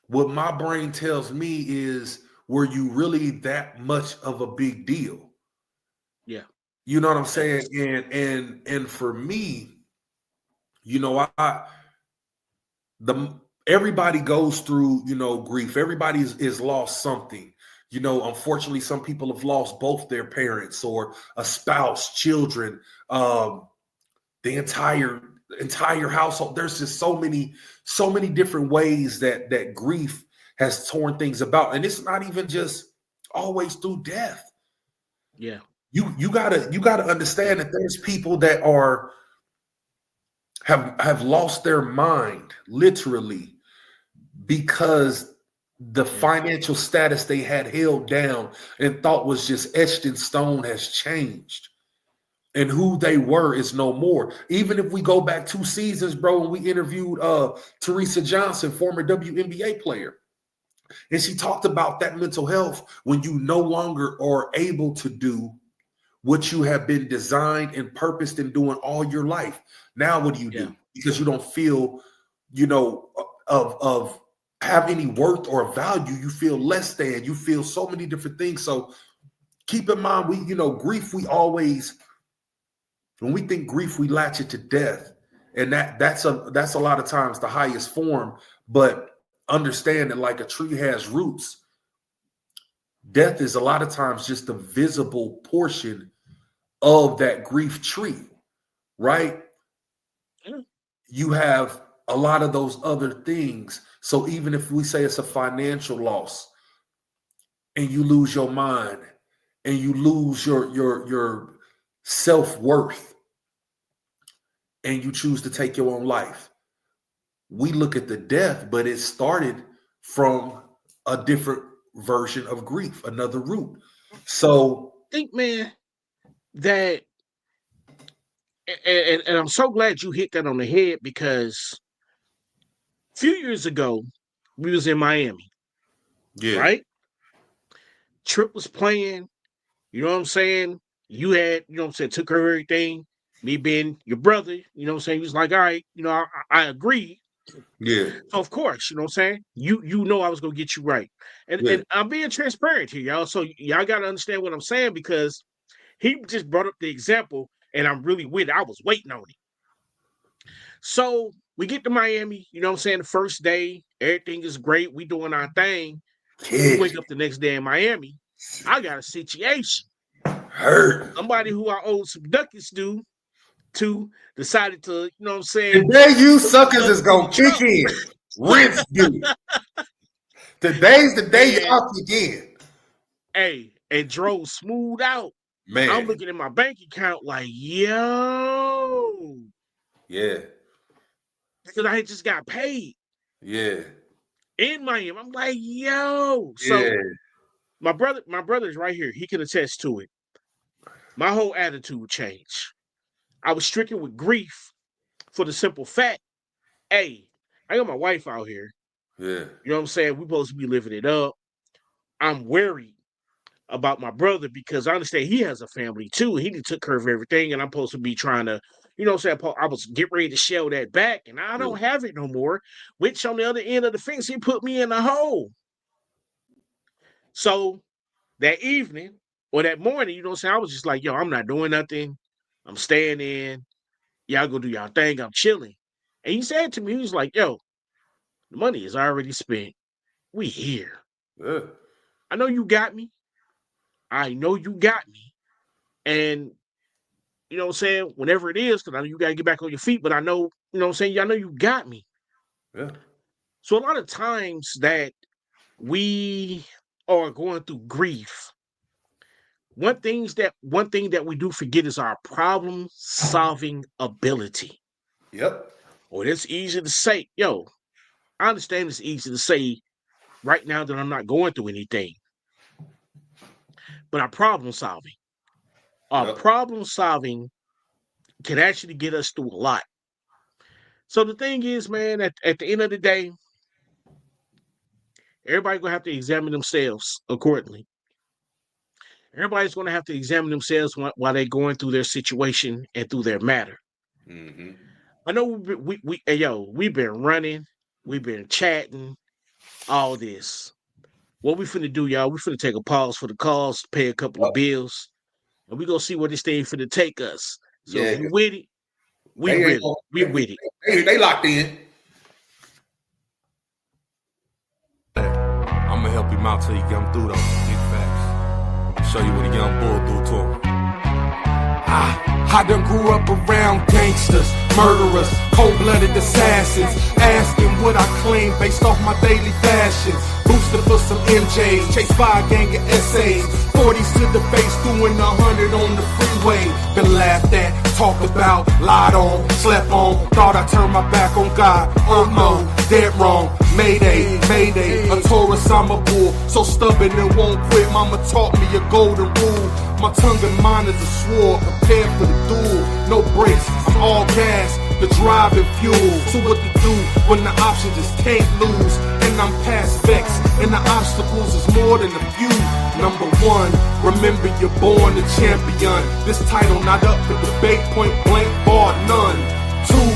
what my brain tells me is, were you really that much of a big deal? Yeah. You know what I'm saying? And for me, I everybody goes through, grief. Everybody is lost something. Unfortunately, some people have lost both their parents or a spouse, children, the entire household. There's just so many different ways that grief has torn things about. And it's not even just always through death. Yeah. You gotta understand that there's people that have lost their mind literally because the financial status they had held down and thought was just etched in stone has changed. And who they were is no more. Even if we go back 2 seasons, bro, and we interviewed Teresa Johnson, former WNBA player, and she talked about that mental health when you no longer are able to do what you have been designed and purposed in doing all your life. Now, what do you do? Because you don't feel, of have any worth or value. You feel less than. You feel so many different things. So keep in mind, grief. When we think grief, we latch it to death, and that's a lot of times the highest form. But understand that, like a tree has roots, death is a lot of times just a visible portion of that grief tree, right? Yeah. You have a lot of those other things. So even if we say it's a financial loss and you lose your mind and you lose your self-worth and you choose to take your own life, we look at the death, but it started from a different version of grief, another root. So I think, man, that and I'm so glad you hit that on the head, because a few years ago we was in Miami, yeah, right? Trip was playing, you know what I'm saying? You had, took her everything. me being your brother, you know what I'm saying? He was like, all right, I agree. Yeah. So of course, you know what I'm saying? You know I was gonna get you right. And Yeah. and I'm being transparent here, y'all. So y'all gotta understand what I'm saying because he just brought up the example and I'm really with it. I was waiting on it. So we get to Miami, you know what I'm saying? The first day, everything is great. We doing our thing. We Yeah. wake up the next day in Miami. I got a situation. Hurt. Somebody who I owed some ducats to decided to, you know what I'm saying? Today you Put some suckers is ducats in the gonna kick trunk. in. Rinse you. Today's the day Man, y'all kick in. hey, and drove smooth out. I'm Man. looking at my bank account like, yo, Yeah. because I had just got paid Yeah. in Miami. I'm like, yo. So Yeah. my brother is right here. He can attest to it. My whole attitude changed. I was stricken with grief for the simple fact, hey, I got my wife out here. Yeah. You know what I'm saying? We're supposed to be living it up. I'm worried about my brother because I understand he has a family too. He took care of everything, and I'm supposed to be trying to, you know what I'm saying? I was get ready to shell that back, and I don't have it no more. Which on the other end of the fence, he put me in a hole. So that evening or that morning, you know what I'm saying? I was just like, yo, I'm not doing nothing. I'm staying in. Y'all go do y'all thing. I'm chilling. And he said to me, he was like, yo, the money is already spent. We here. Yeah. I know you got me. I know you got me. And you know what I'm saying? Whenever it is, because I know you got to get back on your feet, but I know, you know what I'm saying? I know you got me. Yeah. So a lot of times that we are going through grief, one thing that we do forget is our problem solving ability. Yep. Or it's easy to say, yo, I understand it's easy to say right now that I'm not going through anything. But our problem solving can actually get us through a lot. So the thing is, man, at the end of the day, everybody's gonna have to examine themselves accordingly. Everybody's gonna have to examine themselves while they're going through their situation and through their matter. Mm-hmm. I know we've been running, we've been chatting, all this. What we finna do, y'all? We finna take a pause for the calls, pay a couple of bills, and we gonna see where this thing finna take us. So Yeah. if you with it, we with it. They locked in. I'm gonna help him out till you get him through those big facts. Show you what a young bull do to him. I done grew up around gangsters, murderers, cold-blooded assassins, asking what I claim based off my daily fashion. Boosted for some MJs, chased by a gang of essays, 40s to the face, doing 100 on the freeway. Been laughed at, talked about, lied on, slept on, thought I turned my back on God. Oh no, dead wrong. Mayday, mayday, a Taurus, I'm a bull, so stubborn and won't quit. Mama taught me a golden rule. My tongue and mind is a sword, prepared for the duel. No brakes, I'm all gas, the drive and fuel. So what to do when the option just can't lose? And I'm past vex, and the obstacles is more than a few. Number one, remember you're born a champion. This title not up for debate, point blank, bar none. Two,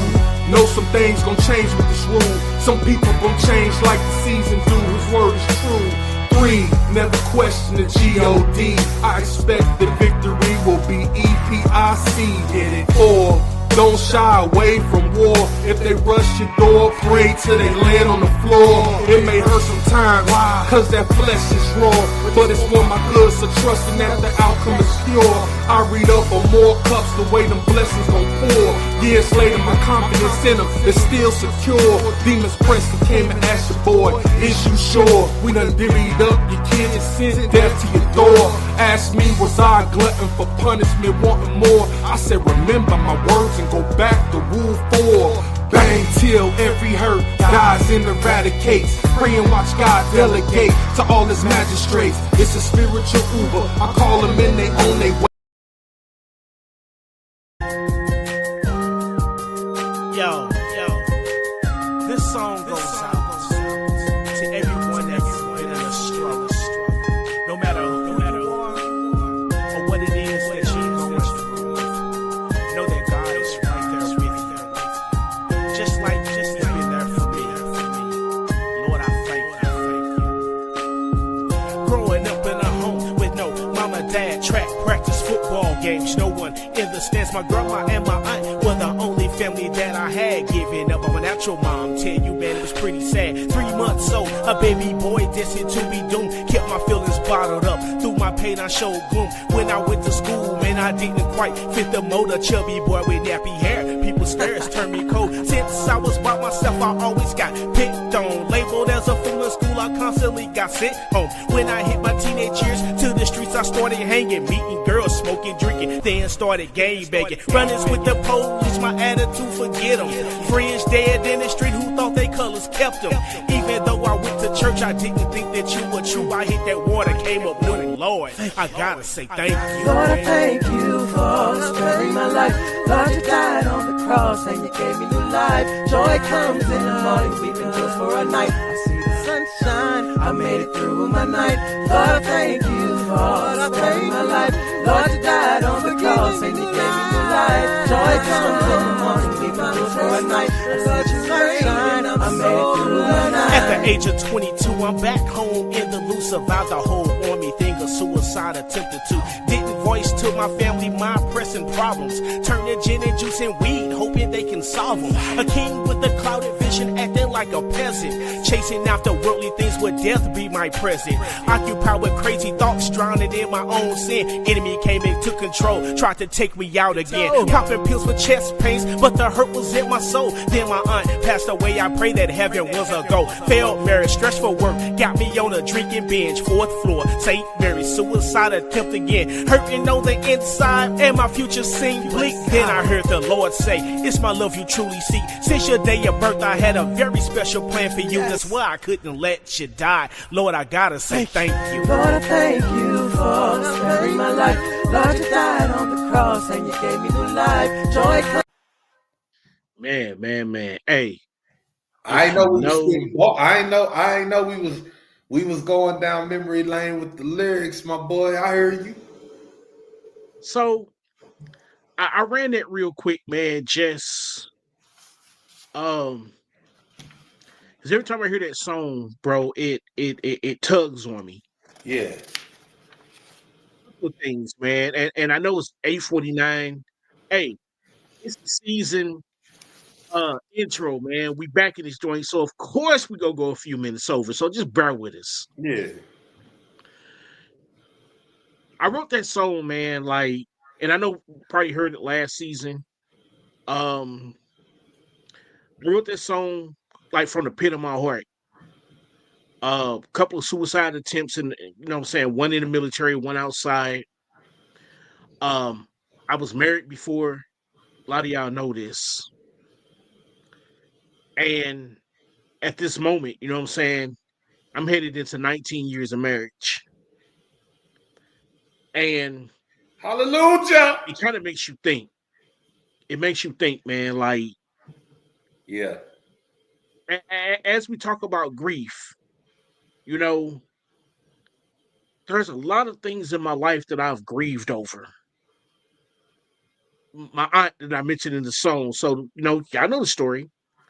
know some things gon' change with this rule. Some people gon' change like the season do. His word is true. 3, never question the G-O-D. I expect the victory will be EPIC. Get it? 4, don't shy away from war. If they rush your door, pray till they land on the floor. It may hurt sometimes, cause that flesh is raw, but it's for my good, so trusting that the outcome is pure. I read up on more cups, the way them blessings gon' pour. Years later, my confidence in them is still secure. Demons pressed and came and asked your boy, is you sure? We done divvied up your kid and sent death to your door. Asked me, was I a glutton for punishment, wanting more? I said, remember my words and go back to rule 4. Bang till every hurt dies and eradicates. Pray and watch God delegate to all his magistrates. It's a spiritual Uber, I call them in they own they way. Yo, this song goes out to everyone that's been in a struggle. No matter who you are or what it is that you're going through, know that God games. No one in the stands. My grandma and my aunt were the only family that I had. Giving up on a natural mom. Tell you, man, it was pretty sad. 3 months old, a baby boy destined to be doomed. Kept my feelings bottled up. Through my pain, I showed gloom. When I went to school, man, I didn't quite fit the mold. A chubby boy with nappy hair. People stares turned me cold. Since I was by myself, I always got picked on. Labeled as a fool in school, I constantly got sent home. When I hit my teenage years, to the streets I started hanging, meeting girls, smoking, drinking, then started gang banging. Runnings with the police, my attitude, forget them. Friends dead in the street who thought they colors kept them. Even though I went to church, I didn't think that you were true. I hit that water, came up new. Lord, I gotta say thank you. Lord, I thank you for sparing my life. Lord, you died on the cross and you gave me new life. Joy comes in the morning, weeping just for a night. I see the sunshine, I made it through my night. Lord, I thank you for sparing my life. Lord, you died on the cross and you gave me new life. Joy comes in the morning, weeping just for a night. I see the sunshine, I made it through my night. At the age of 22, I'm back home in the loose. Survived the whole army thing, a suicide attempted to. Didn't voice to my family my pressing problems. Turn to gin and juice and weed, hoping they can solve them. A king with a clouded vision, acting like a peasant. Chasing after worldly things, would death be my present? Occupied with crazy thoughts, drowning in my own sin. Enemy came into control, tried to take me out again. Popping pills with chest pains, but the hurt was in my soul. Then my aunt passed away, I pray that heaven was a go. Failed marriage, stressful work, got me on a drinking binge. 4th floor, St. Mary's, suicide attempt again. Hurting on the inside, and my future seemed bleak. Then I heard the Lord say, it's my love you truly seek. Since your day of birth, I had a very special plan for you. That's why I couldn't let you die. Lord, I gotta say thank you. Lord, I thank you for sparing my life. Lord, you died on the cross and you gave me new life. Joy comes. Man. Hey, I know we No. was getting, I know we was going down memory lane with the lyrics, my boy. I heard you. so I ran that real quick, man. Just because every time I hear that song, bro, it tugs on me. Yeah. Couple things, man, and I know it's 8:49. Hey, it's the season intro, man. We back in this joint, so of course we gonna go a few minutes over. So just bear with us. Yeah. I wrote that song, man, like, and I know you probably heard it last season. I wrote that song like from the pit of my heart. A couple of suicide attempts, and you know what I'm saying, one in the military, one outside. I was married before. A lot of y'all know this. And at this moment, you know what I'm saying, I'm headed into 19 years of marriage. And Hallelujah. it kind of makes you think. It makes you think, man, like, Yeah. as we talk about grief, you know, there's a lot of things in my life that I've grieved over. My aunt that I mentioned in the song. So, you know, y'all know the story.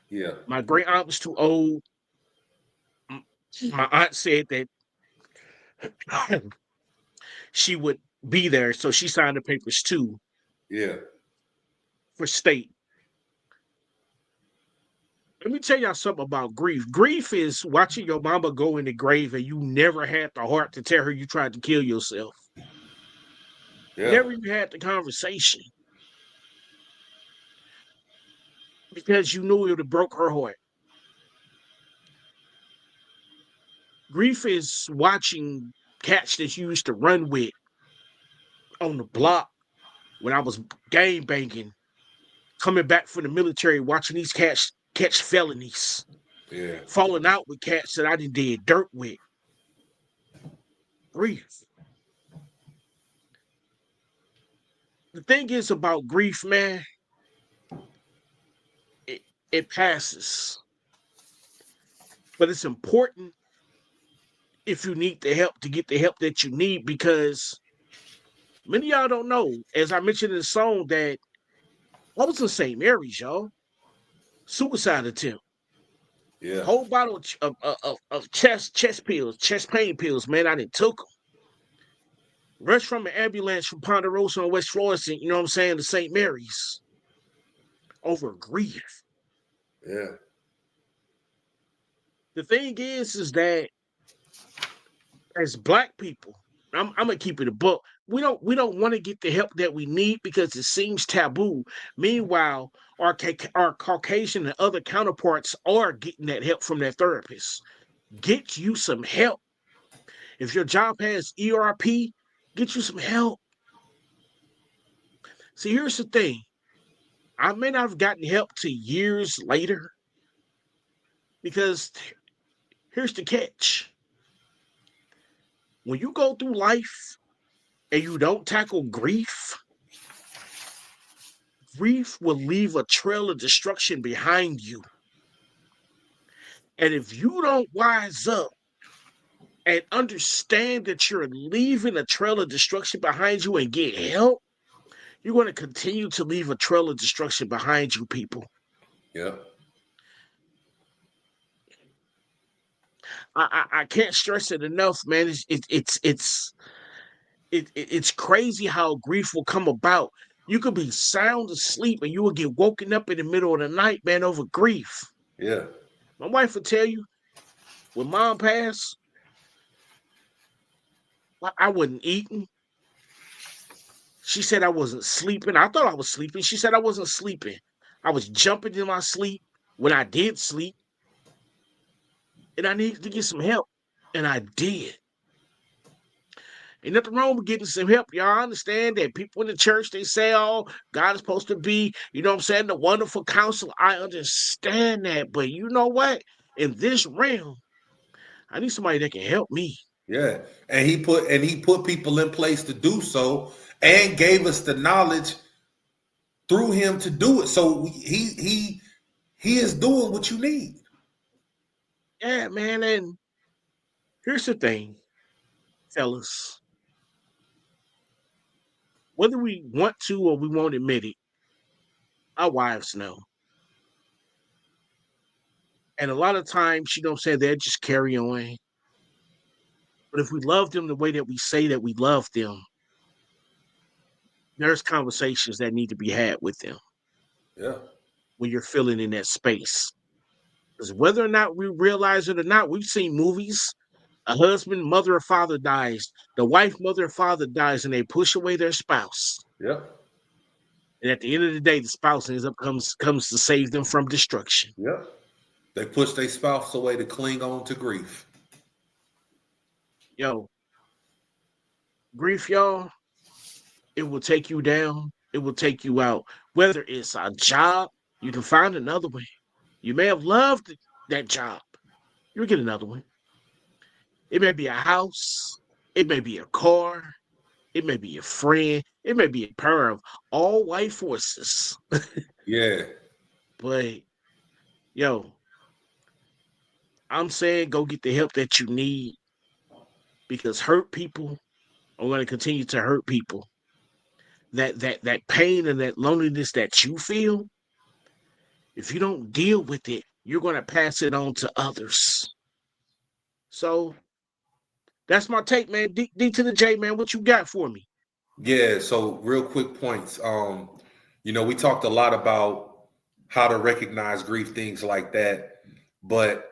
Yeah. My great aunt was too old. My aunt said that she would be there. So she signed the papers too Yeah. for state. Let me tell y'all something about grief. Grief is watching your mama go in the grave and you never had the heart to tell her you tried to kill yourself. Yeah. Never even had the conversation. Because you knew it would have broke her heart. Grief is watching cats that you used to run with on the block when I was gang banging, coming back from the military, watching these cats catch felonies, Yeah. falling out with cats that I done did dirt with. Grief. The thing is about grief, man, it passes. But it's important if you need the help to get the help that you need, because many of y'all don't know, as I mentioned in the song, that I was in St. Mary's, y'all. Suicide attempt. Yeah. Whole bottle of chest pills, chest pain pills, man. I didn't took them. Rushed from an ambulance from Ponderosa on West Florissant, you know what I'm saying, to St. Mary's over grief. Yeah. The thing is that as Black people, I'm gonna keep it a book. We don't want to get the help that we need because it seems taboo. Meanwhile, our Caucasian and other counterparts are getting that help from their therapist. Get you some help. If your job has ERP, get you some help. See, here's the thing. I may not have gotten help till years later because here's the catch. When you go through life and you don't tackle grief, grief will leave a trail of destruction behind you. And if you don't wise up and understand that you're leaving a trail of destruction behind you and get help, you're going to continue to leave a trail of destruction behind you, people. Yeah. I can't stress it enough, man. It's crazy how grief will come about. You could be sound asleep and you will get woken up in the middle of the night, man, over grief. Yeah. My wife will tell you, when mom passed, I wasn't eating. She said I wasn't sleeping. I thought I was sleeping. She said I wasn't sleeping. I was jumping in my sleep when I did sleep. And I needed to get some help. And I did. Ain't nothing wrong with getting some help. Y'all understand that people in the church, they say, oh, God is supposed to be, you know what I'm saying, the wonderful counselor. I understand that. But you know what? In this realm, I need somebody that can help me. Yeah. And he put people in place to do so and gave us the knowledge through him to do it. So he is doing what you need. Yeah, man. And here's the thing, fellas. Whether we want to or we won't admit it, our wives know. And a lot of times, you know what I'm saying, they'll just carry on. But if we love them the way that we say that we love them, there's conversations that need to be had with them Yeah. when you're feeling in that space. Because whether or not we realize it or not, we've seen movies. A husband, mother, or father dies. The wife, mother, or father dies, and they push away their spouse. Yeah. And at the end of the day, the spouse ends up comes to save them from destruction. Yeah. They push their spouse away to cling on to grief. Yo, grief, y'all, it will take you down. It will take you out. Whether it's a job, you can find another one. You may have loved that job. You'll get another one. It may be a house. It may be a car. It may be a friend. It may be a pair of all white forces. Yeah. But, yo, I'm saying go get the help that you need because hurt people are going to continue to hurt people. That pain and that loneliness that you feel, if you don't deal with it, you're going to pass it on to others. So that's my take, man. D to the J, man. What you got for me? Yeah, so real quick points. We talked a lot about how to recognize grief, things like that, but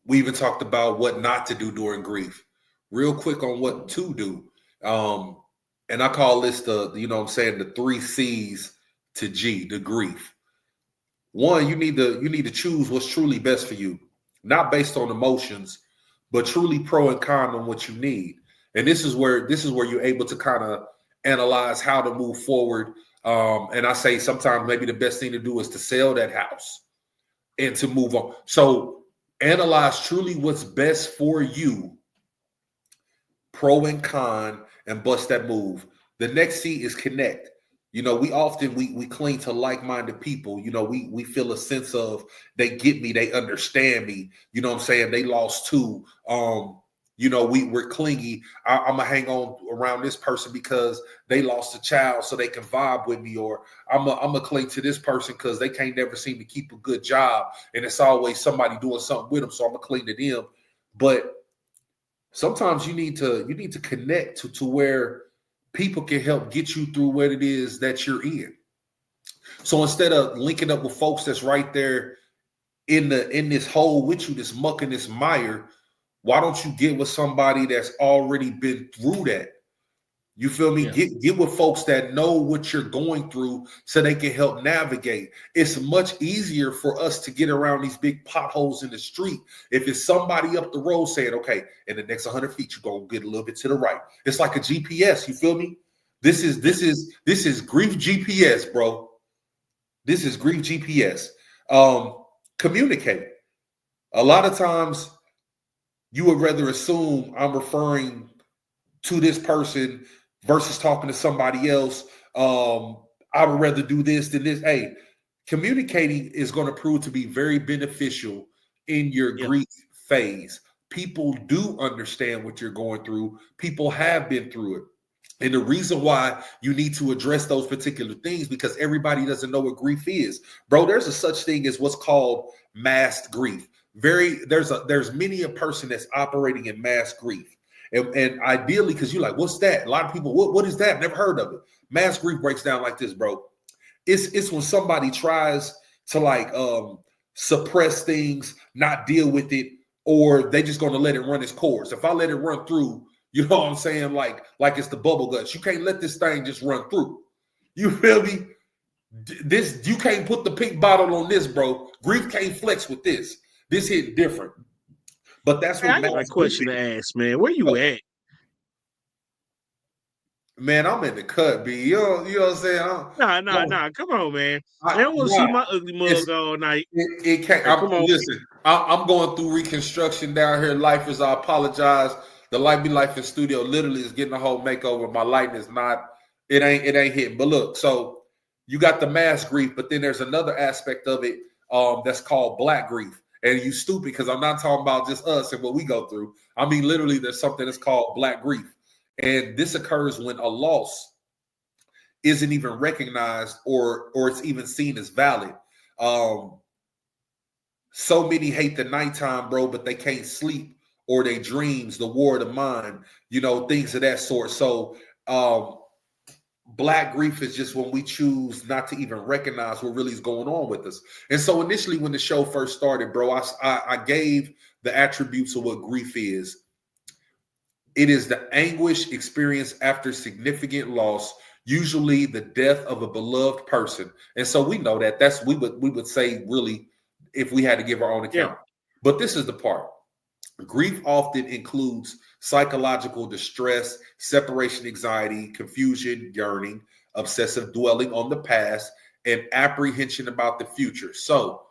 we even talked about what not to do during grief. Real quick on what to do. And I call this the 3 C's to G, the grief. One, you need to choose what's truly best for you, not based on emotions, but truly pro and con on what you need. And this is where you're able to kind of analyze how to move forward. And I say sometimes maybe the best thing to do is to sell that house and to move on. So analyze truly what's best for you, pro and con, and bust that move. The next C is connect. We often we cling to like-minded people. We feel a sense of they get me, they understand me. You know what I'm saying? They lost too. We're clingy. I'm gonna hang on around this person because they lost a child, so they can vibe with me, or I'm gonna cling to this person because they can't never seem to keep a good job, and it's always somebody doing something with them, so I'm gonna cling to them. But sometimes you need to connect to where people can help get you through what it is that you're in. So instead of linking up with folks that's right there in this hole with you, this muck and this mire, why don't you get with somebody that's already been through that? You feel me? Yeah. Get with folks that know what you're going through so they can help navigate. It's much easier for us to get around these big potholes in the street if it's somebody up the road saying, okay, in the next 100 feet, you're going to get a little bit to the right. It's like a GPS. You feel me? This is grief GPS, bro. This is grief GPS. Communicate. A lot of times you would rather assume I'm referring to this person versus talking to somebody else. I would rather do this than this. Hey, communicating is going to prove to be very beneficial in your grief phase. People do understand what you're going through. People have been through it. And the reason why you need to address those particular things, because everybody doesn't know what grief is. Bro, there's a such thing as what's called masked grief. There's many a person that's operating in mass grief. And ideally, because you're like, what's that? A lot of people, what is that? Never heard of it. Mass grief breaks down like this, bro. It's when somebody tries to suppress things, not deal with it, or they just gonna let it run its course. If I let it run through, you know what I'm saying? Like it's the bubble guts. You can't let this thing just run through. You feel me? This, you can't put the pink bottle on this, bro. Grief can't flex with this. This hit different. But that's what I got a question to ask, man. Where you at? Man, I'm in the cut, B. You know what I'm saying? Nah. Come on, man. I don't want to see my ugly mug all night. It can't. Listen, I'm going through reconstruction down here. Life is. I apologize. The Light Be Life in studio literally is getting a whole makeover. My lighting is not. It ain't hitting. But look, so you got the mass grief, but then there's another aspect of it that's called black grief. And you stupid, because I'm not talking about just us and what we go through. I mean, literally, there's something that's called black grief. And this occurs when a loss isn't even recognized or it's even seen as valid. So many hate the nighttime, bro, but they can't sleep, or their dreams, the war of the mind, things of that sort. So black grief is just when we choose not to even recognize what really is going on with us. And so initially when the show first started, bro, I gave the attributes of what grief is. It is the anguish experienced after significant loss, usually the death of a beloved person. And so we know that we would say really if we had to give our own account. Yeah. But this is the part. Grief often includes psychological distress, separation anxiety, confusion, yearning, obsessive dwelling on the past, and apprehension about the future. So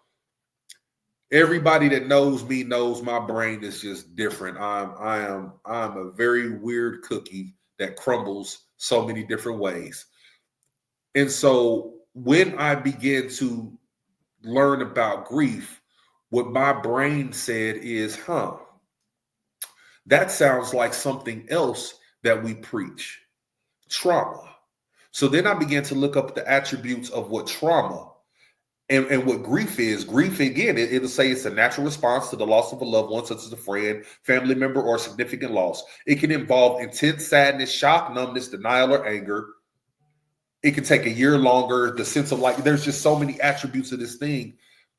everybody that knows me knows my brain is just different. I'm a very weird cookie that crumbles so many different ways. And so when I began to learn about grief, what my brain said is, that sounds like something else that we preach, trauma. So then I began to look up the attributes of what trauma and what grief is. Grief, again, it'll say it's a natural response to the loss of a loved one, such as a friend, family member, or significant loss. It can involve intense sadness, shock, numbness, denial, or anger. It can take a year longer. The sense of there's just so many attributes of this thing.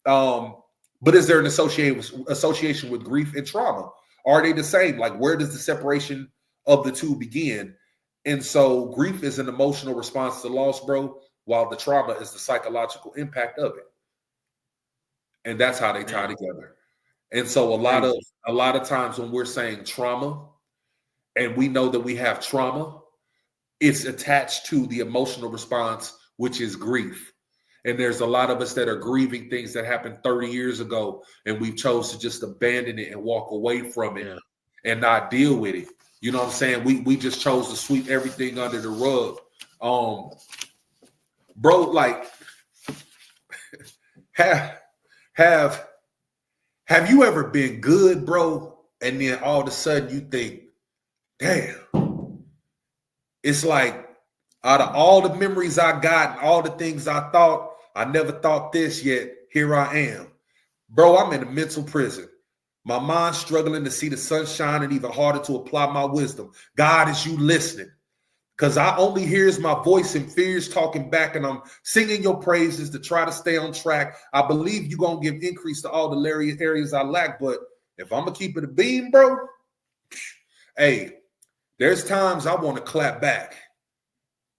But is there an association with grief and trauma? Are they the same? Like, where does the separation of the two begin? And so grief is an emotional response to loss, bro, while the trauma is the psychological impact of it. And that's how they tie together. And so a lot of times when we're saying trauma and we know that we have trauma, it's attached to the emotional response, which is grief. And there's a lot of us that are grieving things that happened 30 years ago, and we've chose to just abandon it and walk away from it and not deal with it. You know what I'm saying? We just chose to sweep everything under the rug. Bro, like, have you ever been good, bro? And then all of a sudden you think, damn, it's like out of all the memories I got and all the things I thought, I never thought this yet. Here I am. Bro, I'm in a mental prison. My mind struggling to see the sunshine and even harder to apply my wisdom. God, is you listening? Because I only hears my voice and fears talking back, and I'm singing your praises to try to stay on track. I believe you're going to give increase to all the areas I lack, but if I'm going to keep it a beam, bro, hey, there's times I want to clap back,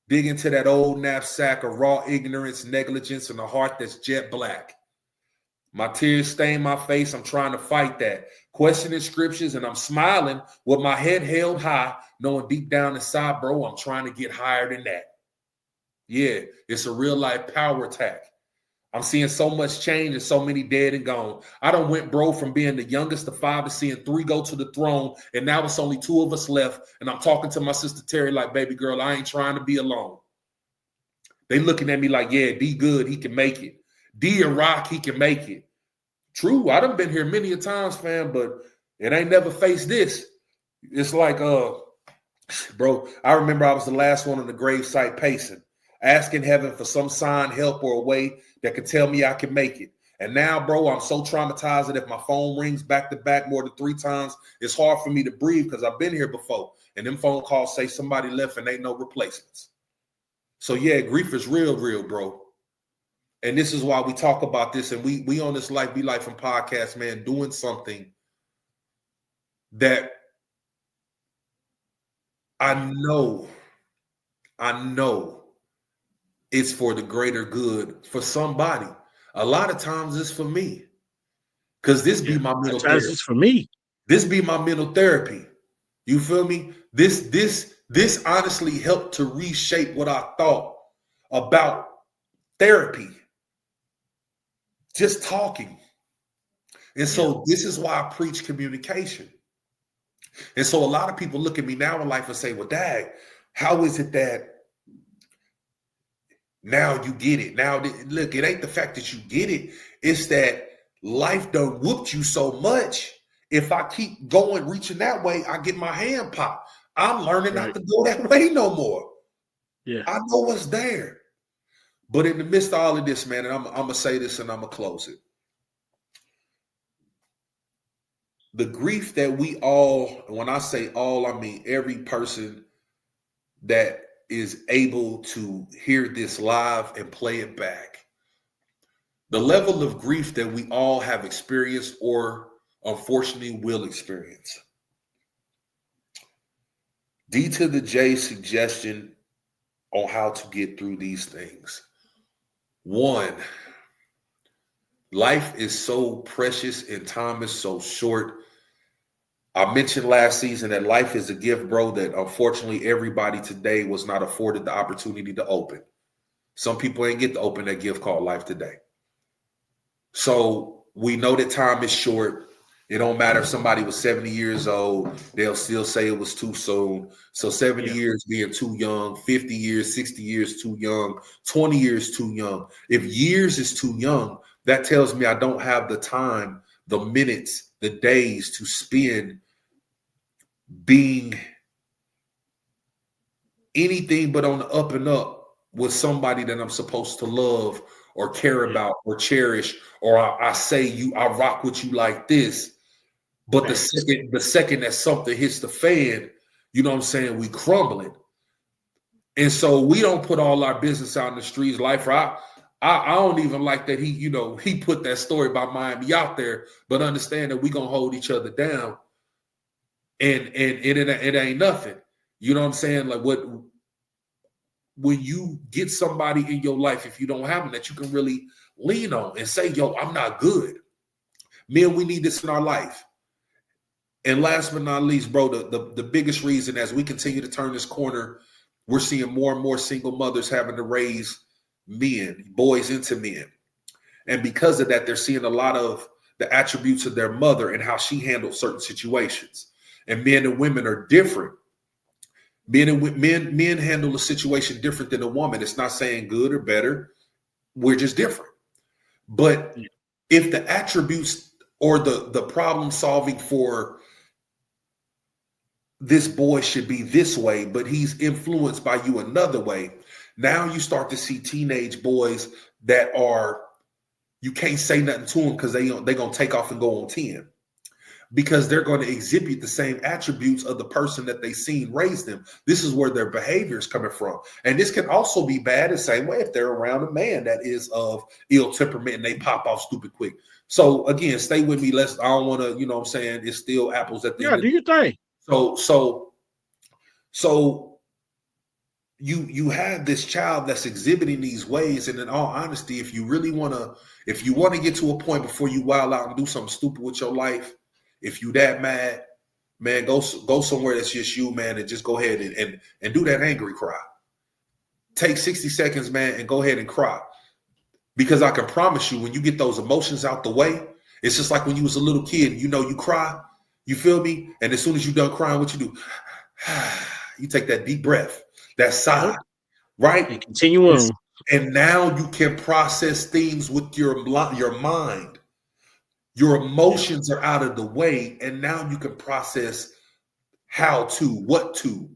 dig into that old knapsack of raw ignorance, negligence, and a heart that's jet black. My tears stain my face. I'm trying to fight that. Questioning scriptures, and I'm smiling with my head held high, knowing deep down inside, bro, I'm trying to get higher than that. Yeah, it's a real life power attack. I'm seeing so much change and so many dead and gone. I done went, bro, from being the youngest of 5 to seeing 3 go to the throne, and now it's only 2 of us left, and I'm talking to my sister Terry like, baby girl, I ain't trying to be alone. They looking at me like, yeah, D good, he can make it. D and Rock, he can make it. True, I done been here many a times, fam, but it ain't never faced this. It's like, bro, I remember I was the last one on the gravesite pacing, asking heaven for some sign, help, or a way that could tell me I can make it. And now, bro, I'm so traumatized that if my phone rings back to back more than 3 times, it's hard for me to breathe because I've been here before. And them phone calls say somebody left and ain't no replacements. So yeah, grief is real, bro. And this is why we talk about this, and we on this Life Be Life and podcast, man, doing something that I know it's for the greater good for somebody. A lot of times it's for me, because this be my mental therapy. It's for me. This be my mental therapy. You feel me? This honestly helped to reshape what I thought about therapy. Just talking. And so this is why I preach communication. And so a lot of people look at me now in life and say, well, Dad, how is it that now you get it? Now, look, it ain't the fact that you get it. It's that life done whooped you so much. If I keep going, reaching that way, I get my hand popped. I'm learning not to go that way no more. Yeah, I know what's there. But in the midst of all of this, man, and I'm going to say this and I'm going to close it. The grief that we all, when I say all, I mean every person that is able to hear this live and play it back. The level of grief that we all have experienced or unfortunately will experience. D to the J suggestion on how to get through these things. 1, life is so precious and time is so short. I mentioned last season that life is a gift, bro, that unfortunately everybody today was not afforded the opportunity to open. Some people ain't get to open that gift called life today. So we know that time is short. It don't matter if somebody was 70 years old, they'll still say it was too soon. So 70 years being too young, 50 years, 60 years too young, 20 years too young. If years is too young, that tells me I don't have the time, the minutes, the days to spend being anything but on the up and up with somebody that I'm supposed to love or care about or cherish, or I say I rock with you like this. But the second that something hits the fan, you know what I'm saying, we crumbling. And so we don't put all our business out in the streets. Life, I don't even like that he put that story about Miami out there, but understand that we gonna hold each other down. And it ain't nothing. You know what I'm saying? Like when you get somebody in your life, if you don't have them, that you can really lean on and say, yo, I'm not good. Men, we need this in our life. And last but not least, bro, the biggest reason as we continue to turn this corner, we're seeing more and more single mothers having to raise boys into men. And because of that, they're seeing a lot of the attributes of their mother and how she handled certain situations. And men and women are different. Men handle a situation different than a woman. It's not saying good or better. We're just different. But if the attributes or the problem solving for this boy should be this way, but he's influenced by you another way, now you start to see teenage boys that you can't say nothing to them because they're going to take off and go on 10. because they're going to exhibit the same attributes of the person that they seen raise them. This is where their behavior is coming from. And this can also be bad the same way if they're around a man that is of ill temperament and they pop off stupid quick. So again, stay with me. I don't want to, you know what I'm saying? It's still apples at the end. Do your thing. So you have this child that's exhibiting these ways, and in all honesty, if you want to get to a point before you wild out and do something stupid with your life, if you that mad, man, go somewhere that's just you, man, and just go ahead and do that angry cry. Take 60 seconds, man, and go ahead and cry. Because I can promise you, when you get those emotions out the way, it's just like when you was a little kid and you cry, you feel me? And as soon as you're done crying, what you do? You take that deep breath, that sigh, right? And continue on. And now you can process things with your mind. Your emotions are out of the way, and now you can process what to.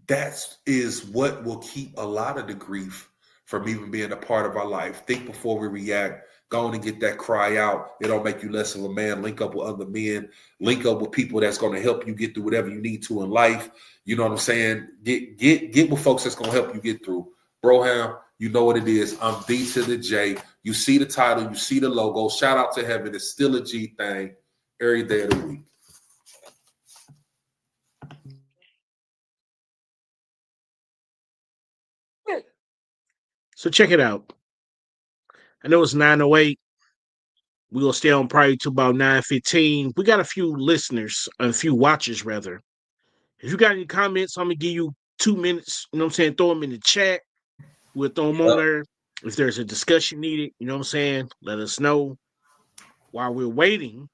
That is what will keep a lot of the grief from even being a part of our life. Think before we react. Go on and get that cry out. It don't make you less of a man. Link up with other men. Link up with people that's going to help you get through whatever you need to in life. You know what I'm saying? Get with folks that's going to help you get through. Broham, you know what it is. I'm D to the J. You see the title. You see the logo. Shout out to heaven. It's still a G thing every day of the week. So check it out. I know it's 9:08. We're going to stay on probably to about 9:15. We got a few listeners, a few watchers, rather. If you got any comments, I'm going to give you 2 minutes. You know what I'm saying? Throw them in the chat. We'll throw them on there. If there's a discussion needed, you know what I'm saying? Let us know. While we're waiting,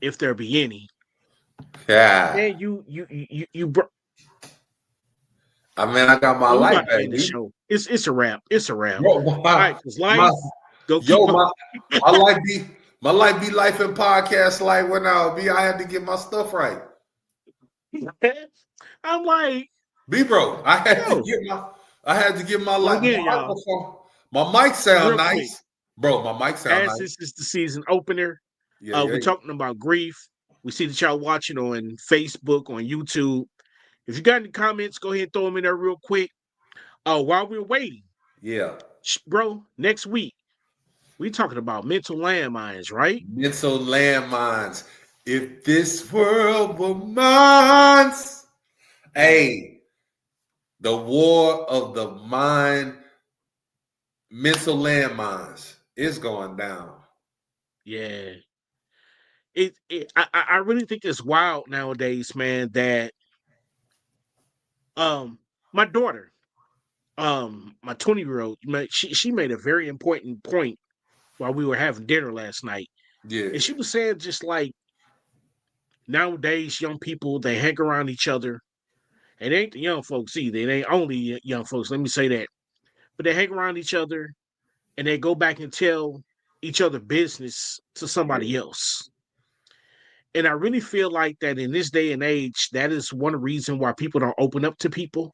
if there be any. Yeah. Man, I mean, I got my life back. It's a wrap. It's a wrap. Bro, all right, because life. My life be life in podcast life when I had to get my stuff right. I'm like, bro, I had to get my life. Again, y'all. My mic sound nice. Quick. Bro, my mic sound nice. This is the season opener. We're talking about grief. We see that y'all watching on Facebook, on YouTube. If you got any comments, go ahead and throw them in there real quick. While we're waiting. Yeah. Bro, next week, we talking about mental landmines, right? Mental landmines. If this world were mine. Hey, the war of the mind, mental landmines is going down. Yeah. I really think it's wild nowadays, man, that my daughter, my 20-year-old, she made a very important point while we were having dinner last night. Yeah. And she was saying just like nowadays young people, they hang around each other. It ain't the young folks either. It ain't only young folks, let me say that. But they hang around each other and they go back and tell each other business to somebody else. And I really feel like that in this day and age, that is one reason why people don't open up to people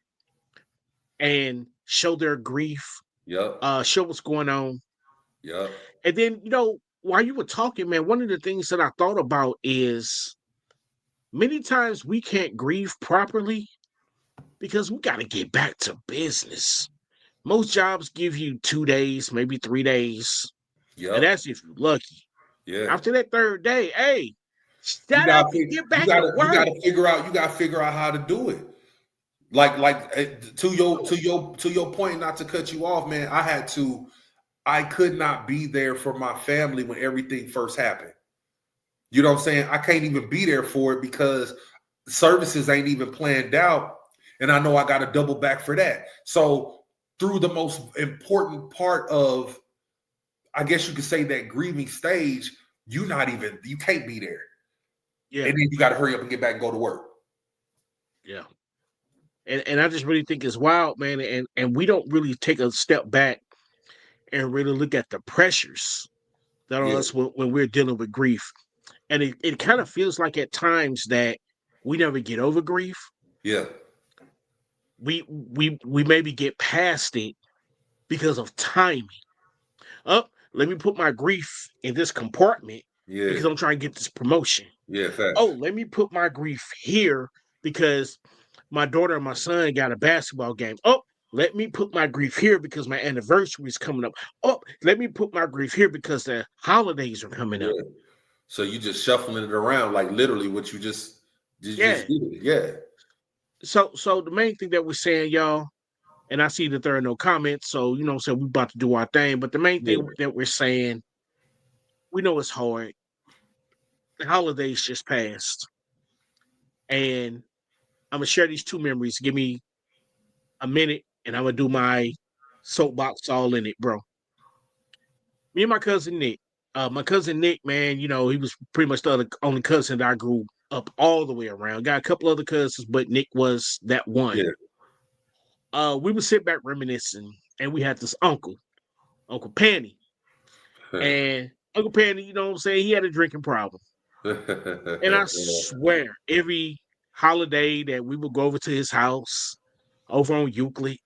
and show their grief, show what's going on. Yeah. And then, while you were talking, man, one of the things that I thought about is many times we can't grieve properly because we got to get back to business. Most jobs give you 2 days, maybe 3 days. Yeah. And that's if you're lucky. Yeah. After that third day, hey, shut up and get back to work. You gotta figure out how to do it. Like to your point, not to cut you off, man. I could not be there for my family when everything first happened. You know what I'm saying? I can't even be there for it because services ain't even planned out. And I know I got to double back for that. So through the most important part of, I guess you could say, that grieving stage, you can't be there. Yeah. And then you got to hurry up and get back and go to work. Yeah. And I just really think it's wild, man. And we don't really take a step back and really look at the pressures that are on us when we're dealing with grief. And it kind of feels like at times that we never get over grief. Yeah. We maybe get past it because of timing. Let me put my grief in this compartment Yeah. because I'm trying to get this promotion. Yeah, facts. Oh, let me put my grief here because my daughter and my son got a basketball game. Oh, let me put my grief here because my anniversary is coming up. Oh, let me put my grief here because the holidays are coming up. Yeah. So you just shuffling it around like literally what you just did. Yeah. So the main thing that we're saying, y'all, and I see that there are no comments, so you know what I'm saying, we about to do our thing. But the main thing that we're saying, we know it's hard. The holidays just passed. And I'm gonna share these two memories. Give me a minute and I'm gonna do my soapbox all in it, bro. Me and my cousin Nick. My cousin Nick, man, you know, he was pretty much the only cousin that I grew up all the way around. Got a couple other cousins, but Nick was that one. Yeah. We would sit back reminiscing, and we had this Uncle Penny. And Uncle Penny, you know what I'm saying, he had a drinking problem. And I swear, every holiday that we would go over to his house over on Euclid,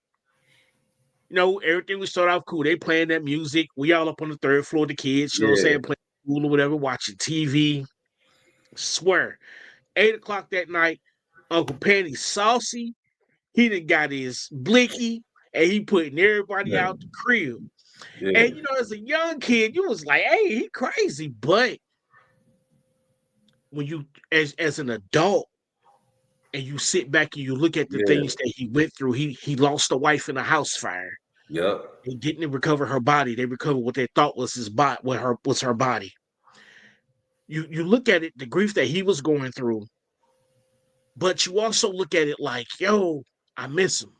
you know, everything would start off cool. They playing that music. We all up on the third floor, the kids, you know what I'm saying, playing pool or whatever, watching TV. Swear, 8 o'clock that night, Uncle Penny saucy. He done got his blicky and he putting everybody out the crib. Yeah. And you know, as a young kid, you was like, hey, he crazy. But when you as an adult and you sit back and you look at the things that he went through, he lost a wife in a house fire. Yep. They didn't recover her body. They recovered what they thought was his body, was her body. You look at it, the grief that he was going through, but you also look at it like, yo, I miss him.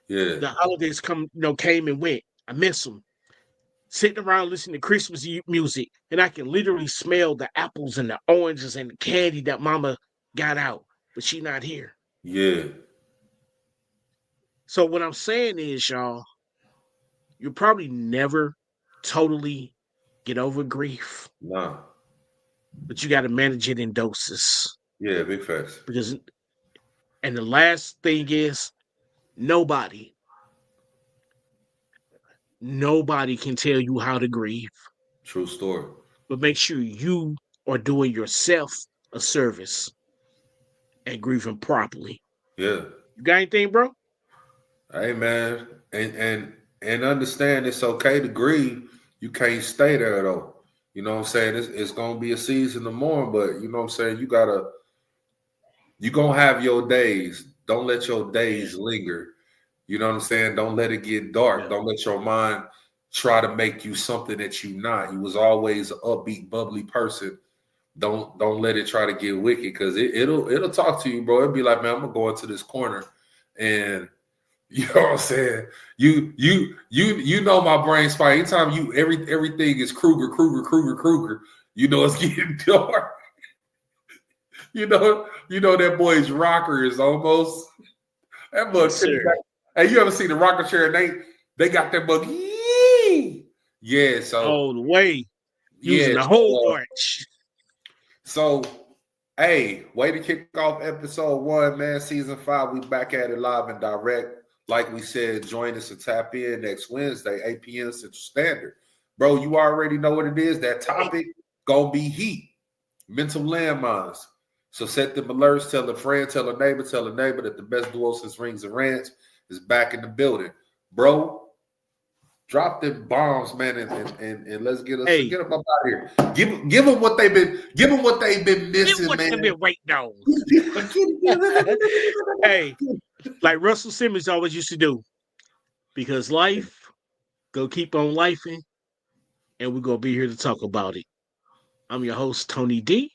Yeah. The holidays came and went. I miss him. Sitting around listening to Christmas music, and I can literally smell the apples and the oranges and the candy that Mama got out, but she not here. Yeah. So what I'm saying is, y'all, you'll probably never totally get over grief. Nah. But you got to manage it in doses. Yeah, big facts. And the last thing is, nobody can tell you how to grieve. True story. But make sure you are doing yourself a service and grieving properly. Yeah. You got anything, bro? Hey, man, and understand it's okay to grieve. You can't stay there though. You know what I'm saying? It's gonna be a season to mourn, but you know what I'm saying? You're gonna have your days. Don't let your days linger. You know what I'm saying? Don't let it get dark. Yeah. Don't let your mind try to make you something that you're not. You was always an upbeat, bubbly person. Don't let it try to get wicked, because it'll talk to you, bro. It'll be like, man, I'm gonna go into this corner, and you know what I'm saying? You know my brain spot. Anytime everything is Kruger, you know it's getting dark. You know that boy's rocker is almost that mug. Hey, you ever seen the rocker chair? And they got that mug. Yeah, so the way using the whole arch. So, hey, way to kick off episode 1, man. Season 5, we back at it live and direct. Like we said, join us and tap in next Wednesday, 8 p.m. Central Standard. Bro, you already know what it is. That topic gonna be heat. Mental landmines. So set them alerts, tell a friend, tell a neighbor that the best duo since Rings and Rants is back in the building. Bro, drop them bombs, man, and let's get them up out here. Give them what they've been missing, man. They've been waiting on. Hey, like Russell Simmons always used to do, because life go keep on lifing, and we're gonna be here to talk about it. I'm your host, Tony D.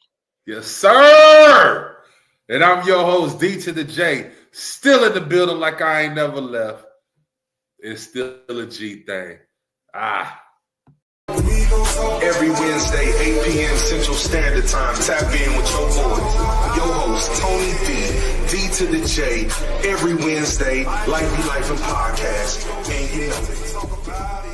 Yes, sir. And I'm your host, D to the J. Still in the building like I ain't never left. It's still a G thing. Every Wednesday, 8 p.m. Central Standard Time. Tap in with your boy, your host, Tony D to the J. Every Wednesday, Life Be Life and Podcast. And you know it.